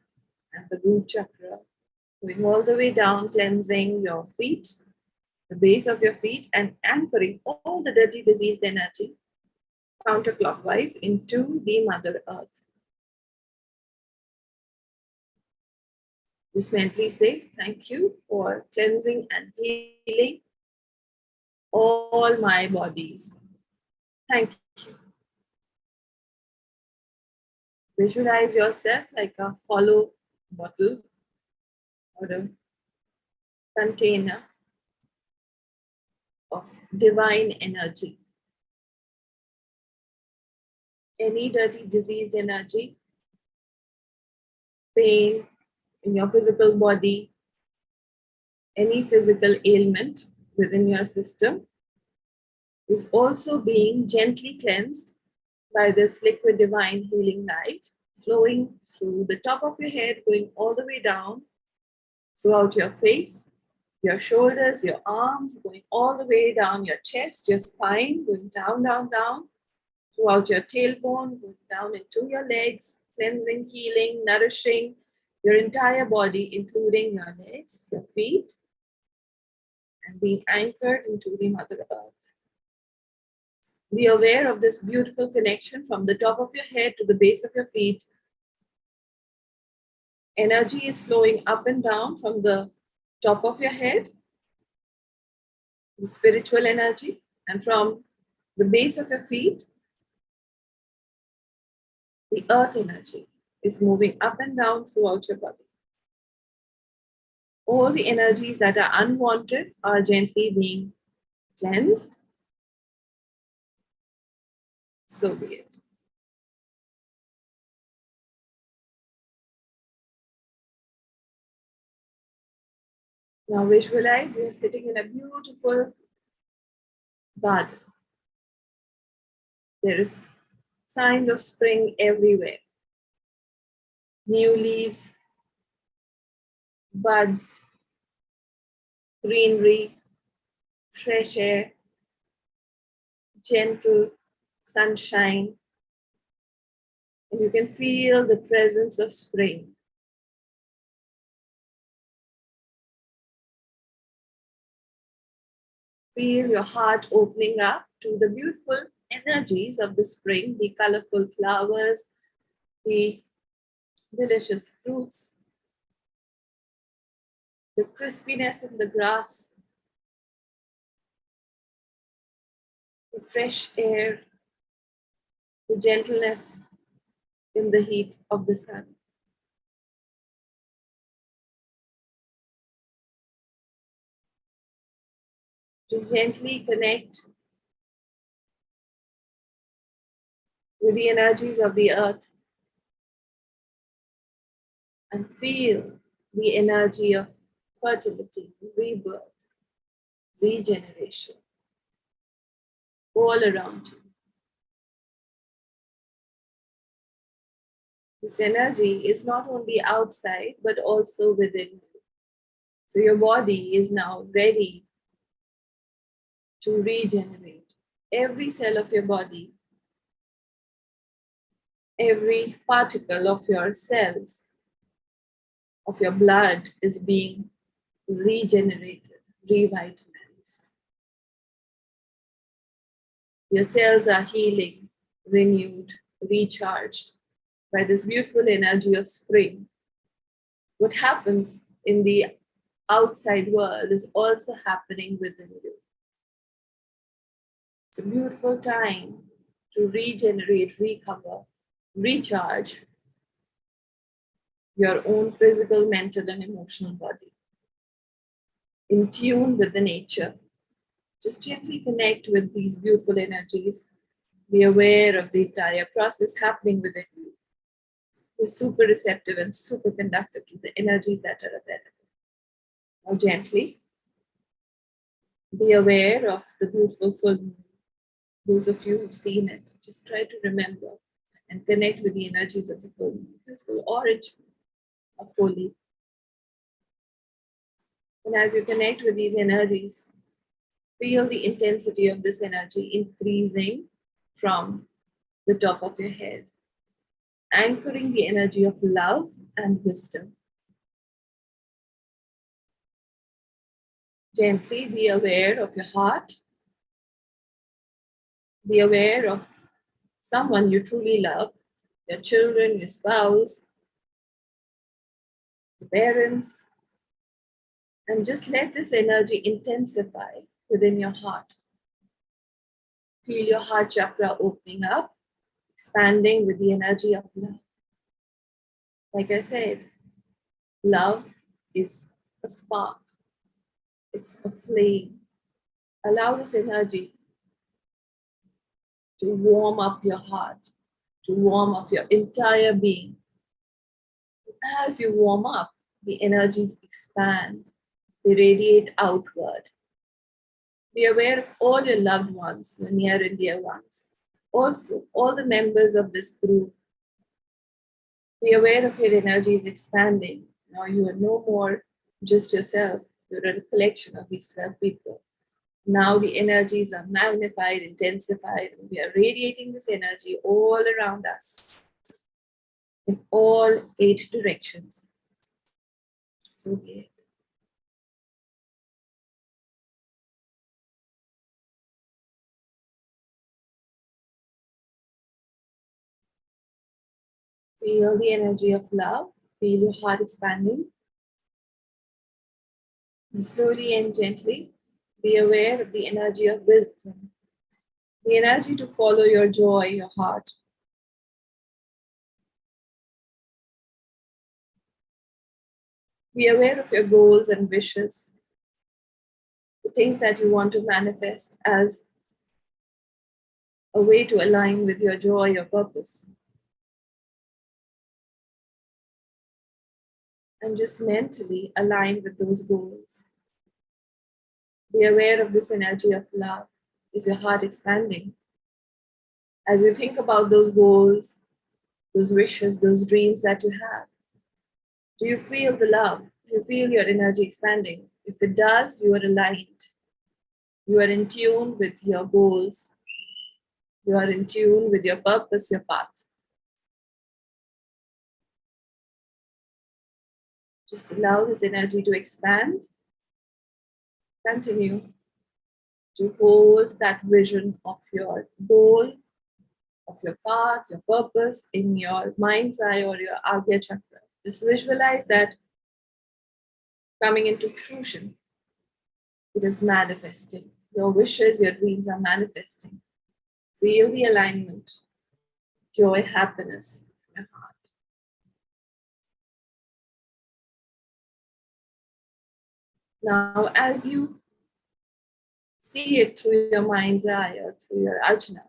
and the root chakra, going all the way down, cleansing your feet, the base of your feet, and anchoring all the dirty, diseased energy counterclockwise into the Mother Earth. Just mentally say, thank you for cleansing and healing all my bodies. Thank you. Visualize yourself like a hollow bottle or a container of divine energy. Any dirty, diseased energy, pain in your physical body, any physical ailment within your system is also being gently cleansed by this liquid divine healing light flowing through the top of your head, going all the way down throughout your face, your shoulders, your arms, going all the way down your chest, your spine, going down, down, down, throughout your tailbone, going down into your legs, cleansing, healing, nourishing your entire body, including your legs, your feet, and being anchored into the Mother Earth. Be aware of this beautiful connection from the top of your head to the base of your feet. Energy is flowing up and down from the top of your head, the spiritual energy, and from the base of your feet, the earth energy is moving up and down throughout your body. All the energies that are unwanted are gently being cleansed. So be it. Now visualize you are sitting in a beautiful garden. There is signs of spring everywhere. New leaves, buds, greenery, fresh air, gentle sunshine, and you can feel the presence of spring. Feel your heart opening up to the beautiful energies of the spring, the colorful flowers, the delicious fruits, the crispiness in the grass, the fresh air, the gentleness in the heat of the sun. Just gently connect with the energies of the earth and feel the energy of fertility, rebirth, regeneration all around you. This energy is not only outside but also within you. So your body is now ready to regenerate. Every cell of your body, every particle of your cells, of your blood is being regenerated, revitalized. Your cells are healing, renewed, recharged by this beautiful energy of spring. What happens in the outside world is also happening within you. It's a beautiful time to regenerate, recover, recharge your own physical, mental, and emotional body. In tune with the nature. Just gently connect with these beautiful energies. Be aware of the entire process happening within you. Be super receptive and super conductive to the energies that are available. Now gently be aware of the beautiful full moon. Those of you who've seen it, just try to remember and connect with the energies of the full moon. Beautiful orange of holy. And as you connect with these energies, feel the intensity of this energy increasing from the top of your head, anchoring the energy of love and wisdom. Gently be aware of your heart. Be aware of someone you truly love, your children, your spouse, your parents, and just let this energy intensify within your heart. Feel your heart chakra opening up, expanding with the energy of love. Like I said, love is a spark. It's a flame. Allow this energy to warm up your heart, to warm up your entire being. As you warm up, the energies expand, they radiate outward. Be aware of all your loved ones, your near and dear ones. Also, all the members of this group. Be aware of your energies expanding. Now you are no more just yourself. You're a collection of these 12 people. Now the energies are magnified, intensified, and we are radiating this energy all around us in all 8 directions. So be it. Feel the energy of love. Feel your heart expanding. And slowly and gently, be aware of the energy of wisdom. The energy to follow your joy, your heart. Be aware of your goals and wishes. The things that you want to manifest as a way to align with your joy, your purpose. And just mentally align with those goals. Be aware of this energy of love. Is your heart expanding? As you think about those goals, those wishes, those dreams that you have, do you feel the love? Do you feel your energy expanding? If it does, you are aligned. You are in tune with your goals. You are in tune with your purpose, your path. Just allow this energy to expand. Continue to hold that vision of your goal, of your path, your purpose in your mind's eye or your Agya chakra. Just visualize that coming into fruition. It is manifesting. Your wishes, your dreams are manifesting. Feel the alignment, joy, happiness in your heart. Now, as you see it through your mind's eye or through your ajna,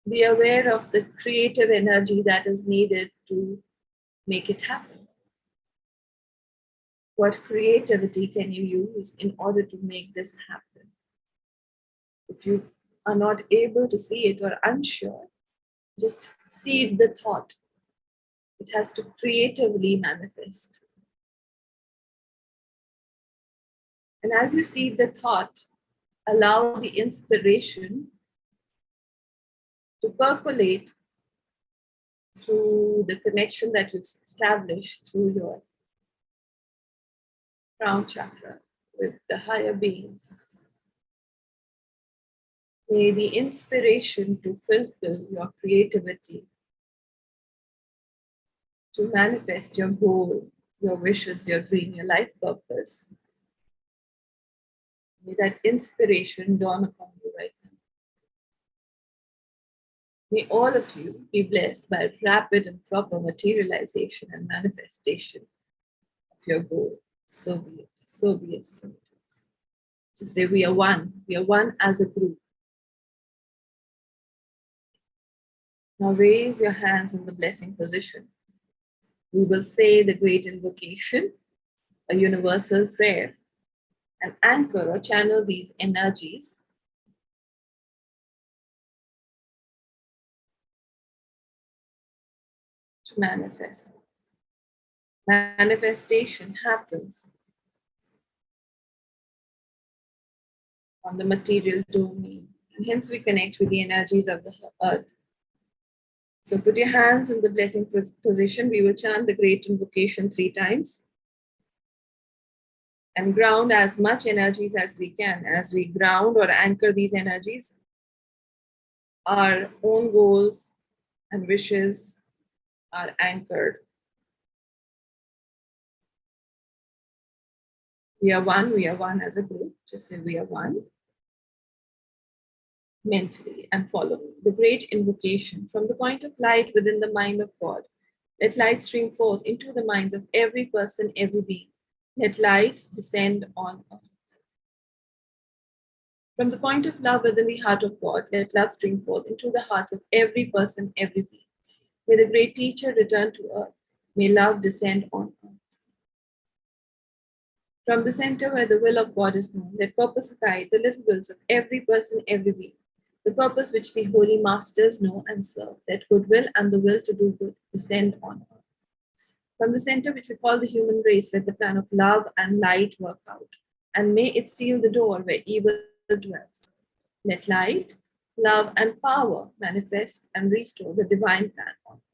be aware of the creative energy that is needed to make it happen. What creativity can you use in order to make this happen? If you are not able to see it or unsure, just seed the thought. It has to creatively manifest. And as you seed the thought, allow the inspiration to percolate through the connection that you've established through your crown chakra with the higher beings. May the inspiration to fulfill your creativity, to manifest your goal, your wishes, your dream, your life purpose, may that inspiration dawn upon you right now. May all of you be blessed by rapid and proper materialization and manifestation of your goal. So be it, so be it, so it is. To say we are one as a group. Now raise your hands in the blessing position. We will say the great invocation, a universal prayer, and anchor or channel these energies to manifest. Manifestation happens on the material domain, and hence we connect with the energies of the earth. So put your hands in the blessing position. We will chant the great invocation 3 times and ground as much energies as we can. As we ground or anchor these energies, our own goals and wishes are anchored. We are one as a group. Just say we are one. Mentally and following the great invocation from the point of light within the mind of God. Let light stream forth into the minds of every person, every being. Let light descend on earth. From the point of love within the heart of God, let love stream forth into the hearts of every person, every being. May the great teacher return to earth. May love descend on earth. From the center where the will of God is known, let purpose guide the little wills of every person, every being. The purpose which the holy masters know and serve, that goodwill and the will to do good descend on earth. From the center which we call the human race, let the plan of love and light work out, and may it seal the door where evil dwells. Let light, love, and power manifest and restore the divine plan on earth.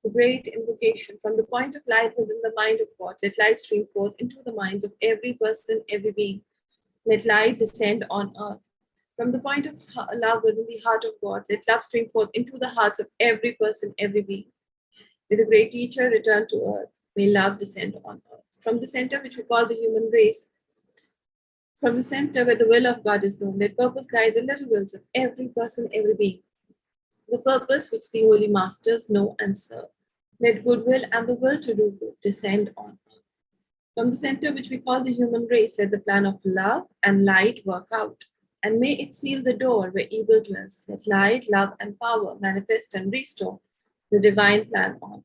The great invocation from the point of light within the mind of God, let light stream forth into the minds of every person, every being. Let light descend on earth. From the point of love within the heart of God, let love stream forth into the hearts of every person, every being. May the great teacher return to earth. May love descend on earth. From the center which we call the human race, from the center where the will of God is known, let purpose guide the little wills of every person, every being. The purpose which the holy masters know and serve. Let goodwill and the will to do good descend on earth. From the center which we call the human race, let the plan of love and light work out, and may it seal the door where evil dwells. Let light, love, and power manifest and restore the divine plan on earth.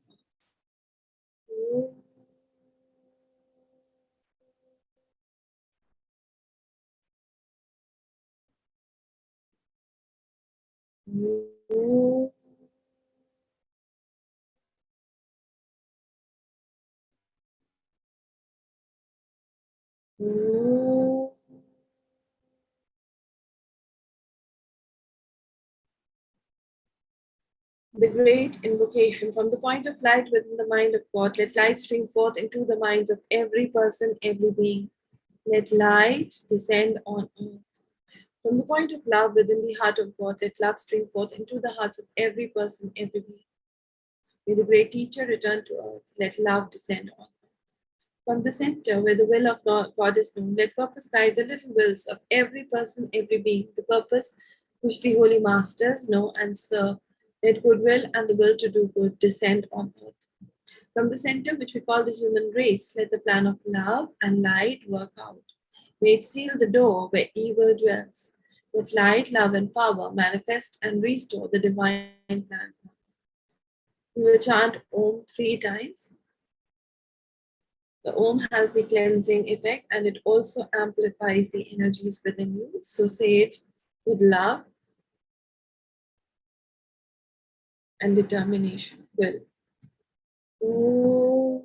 The great invocation from the point of light within the mind of God, let light stream forth into the minds of every person, every being. Let light descend on earth. From the point of love within the heart of God, let love stream forth into the hearts of every person, every being. May the great teacher return to earth. Let love descend on earth. From the center where the will of God is known, let purpose guide the little wills of every person, every being. The purpose which the holy masters know and serve. Let goodwill and the will to do good descend on earth. From the center which we call the human race, let the plan of love and light work out. May it seal the door where evil dwells. Let light, love, and power manifest and restore the divine plan. We will chant Om 3 times. The Om has the cleansing effect and it also amplifies the energies within you. So say it with love. and determination. Will. Ooh.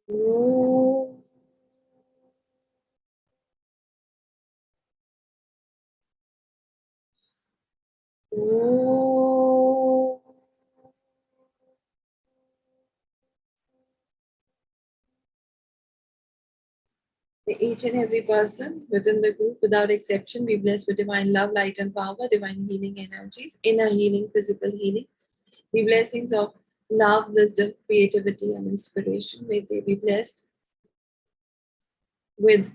Ooh. Ooh. May each and every person within the group, without exception, be blessed with divine love, light, and power, divine healing energies, inner healing, physical healing. The blessings of love, wisdom, creativity, and inspiration. May they be blessed with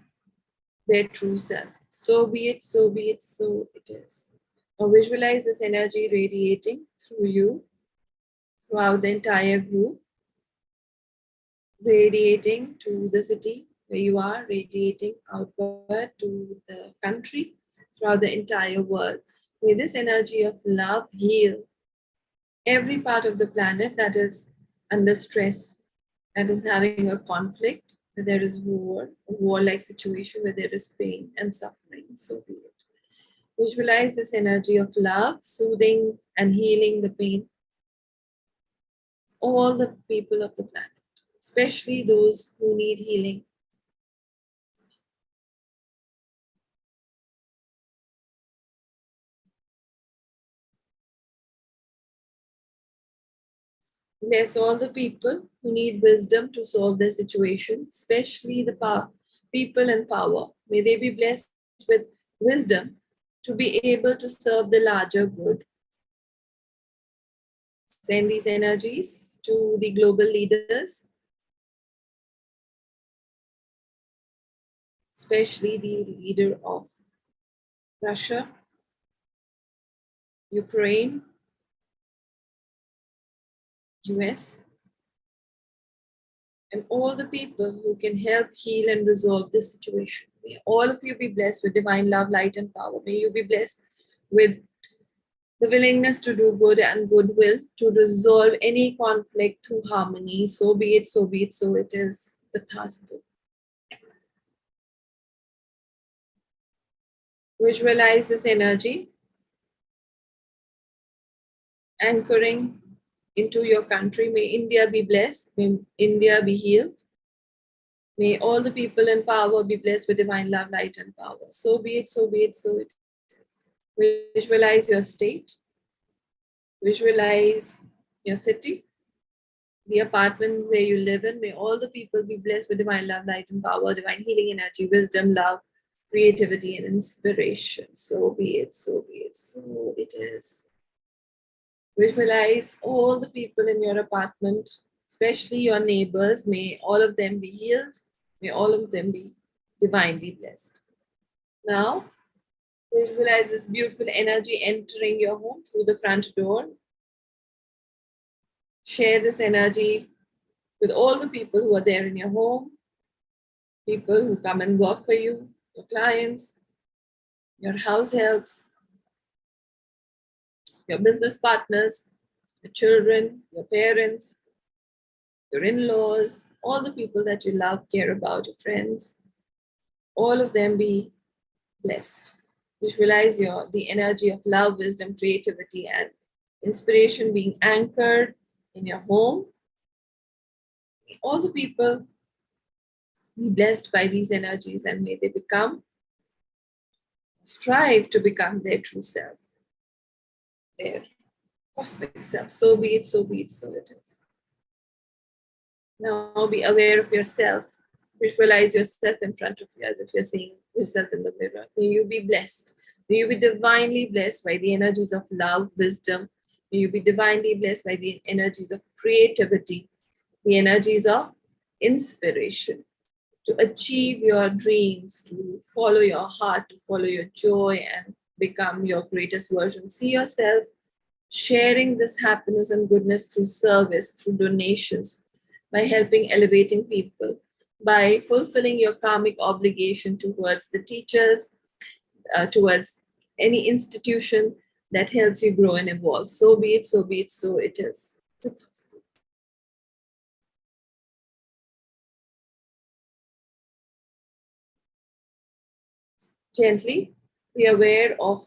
their true self. So be it, so be it, so it is. Now visualize this energy radiating through you, throughout the entire group, radiating to the city where you are, radiating outward to the country, throughout the entire world. May this energy of love heal every part of the planet that is under stress, that is having a conflict, where there is war, a war-like situation where there is pain and suffering. So be it. Visualize this energy of love, soothing and healing the pain, all the people of the planet, especially those who need healing. Bless all the people who need wisdom to solve their situation, especially the people in power. May they be blessed with wisdom to be able to serve the larger good. Send these energies to the global leaders, especially the leader of Russia, Ukraine, US, and all the people who can help heal and resolve this situation. May all of you be blessed with divine love, light, and power. May you be blessed with the willingness to do good and goodwill to resolve any conflict through harmony. So be it, so be it, so it is. Tathastu. Visualize this energy anchoring into your country. May India be blessed. May India be healed. May all the people in power be blessed with divine love, light, and power. So be it, so be it, so it is. Visualize your state. Visualize your city, the apartment where you live in. May all the people be blessed with divine love, light, and power, divine healing energy, wisdom, love, creativity, and inspiration. So be it, so be it, so it is. Visualize all the people in your apartment, especially your neighbors. May all of them be healed. May all of them be divinely blessed. Now, visualize this beautiful energy entering your home through the front door. Share this energy with all the people who are there in your home, people who come and work for you, your clients, your house helps, your business partners, your children, your parents, your in-laws, all the people that you love, care about, your friends, all of them be blessed. Visualize the energy of love, wisdom, creativity, and inspiration being anchored in your home. All the people be blessed by these energies, and may they strive to become their true self, their cosmic self. So be it, so be it, so it is. Now be aware of yourself. Visualize yourself in front of you as if you're seeing yourself in the mirror. May you be blessed. May you be divinely blessed by the energies of love, wisdom. May you be divinely blessed by the energies of creativity, the energies of inspiration, to achieve your dreams, to follow your heart, to follow your joy, and become your greatest version. See yourself sharing this happiness and goodness through service, through donations, by helping elevating people, by fulfilling your karmic obligation towards the teachers, towards any institution that helps you grow and evolve. So be it, so be it, so it is. Gently be aware of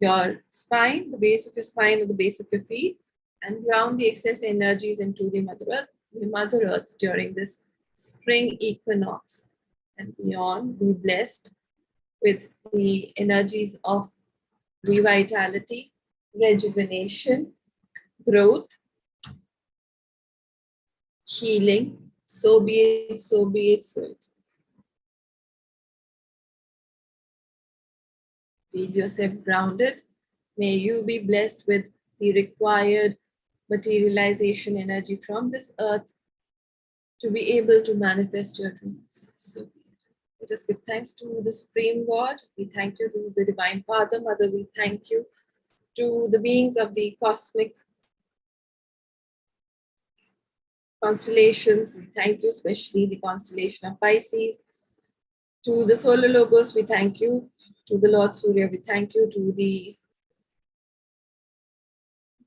your spine, the base of your spine or the base of your feet, and ground the excess energies into the Mother Earth during this spring equinox and beyond. Be blessed with the energies of revitality, rejuvenation, growth, healing. So be it, so be it, so it is. Feel yourself grounded. May you be blessed with the required materialization energy from this earth to be able to manifest your dreams. So be it. Let us give thanks to the Supreme God. We thank you to the Divine Father, Mother. We thank you to the beings of the cosmic constellations. We thank you, especially the constellation of Pisces. To the solar logos, we thank you. To the Lord Surya, we thank you. To the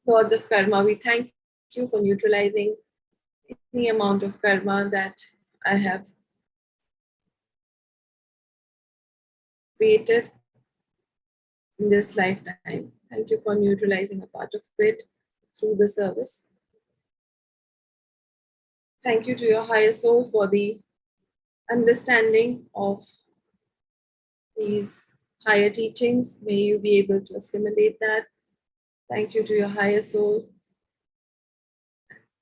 lords of karma, we thank you for neutralizing any amount of karma that I have created in this lifetime. Thank you for neutralizing a part of it through the service. Thank you to your higher soul for the understanding of these higher teachings. May you be able to assimilate that. Thank you to your higher soul.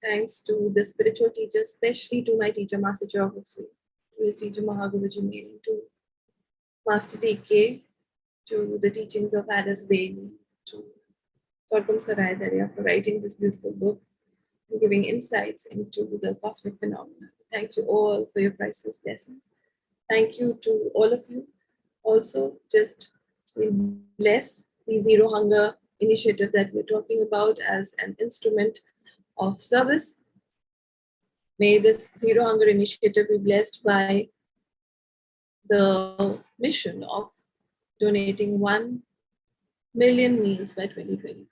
Thanks to the spiritual teachers, especially to my teacher, Master Geography, to his teacher, Mahaguruji Mailing, to Master DK, to the teachings of Alice Bailey, to Torkum Sarai Daria for writing this beautiful book and giving insights into the cosmic phenomena. Thank you all for your priceless blessings. Thank you to all of you. Also, just bless the Zero Hunger initiative that we're talking about as an instrument of service. May this Zero Hunger initiative be blessed by the mission of donating 1 million meals by 2025.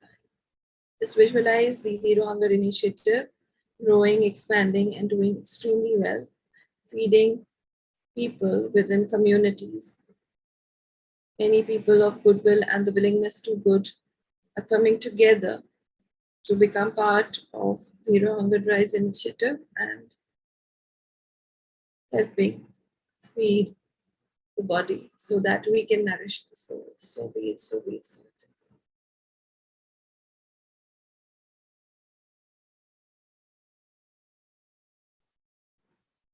Just visualize the Zero Hunger initiative growing, expanding, and doing extremely well, feeding people within communities. Many people of goodwill and the willingness to good are coming together to become part of Zero Hunger Rise initiative and helping feed the body so that we can nourish the soul. So be it, so be it, so it is.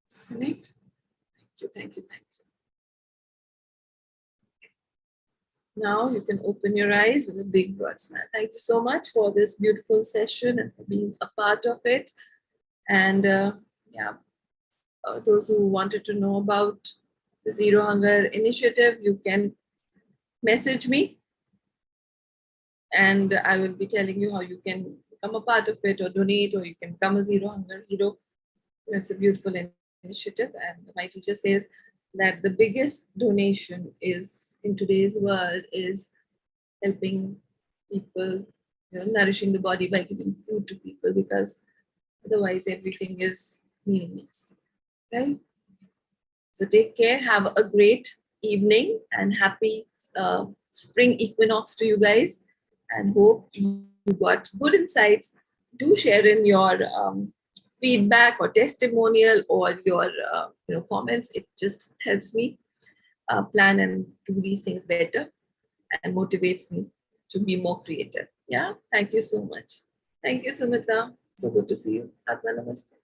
Disconnect. Thank you, thank you, thank you. Now you can open your eyes with a big broad smile. Thank you so much for this beautiful session and for being a part of it. And those who wanted to know about the Zero Hunger initiative, you can message me and I will be telling you how you can become a part of it or donate, or you can become a Zero Hunger hero. It's a beautiful initiative. And my teacher says that the biggest donation is in today's world is helping people, nourishing the body by giving food to people, because otherwise everything is meaningless, right? So take care, have a great evening and happy spring equinox to you guys, and hope you got good insights. Do share in your feedback or testimonial or your comments. It just helps me plan and do these things better and motivates me to be more creative. Yeah, thank you so much. Thank you, Sumita. So good to see you. Atma Namaste.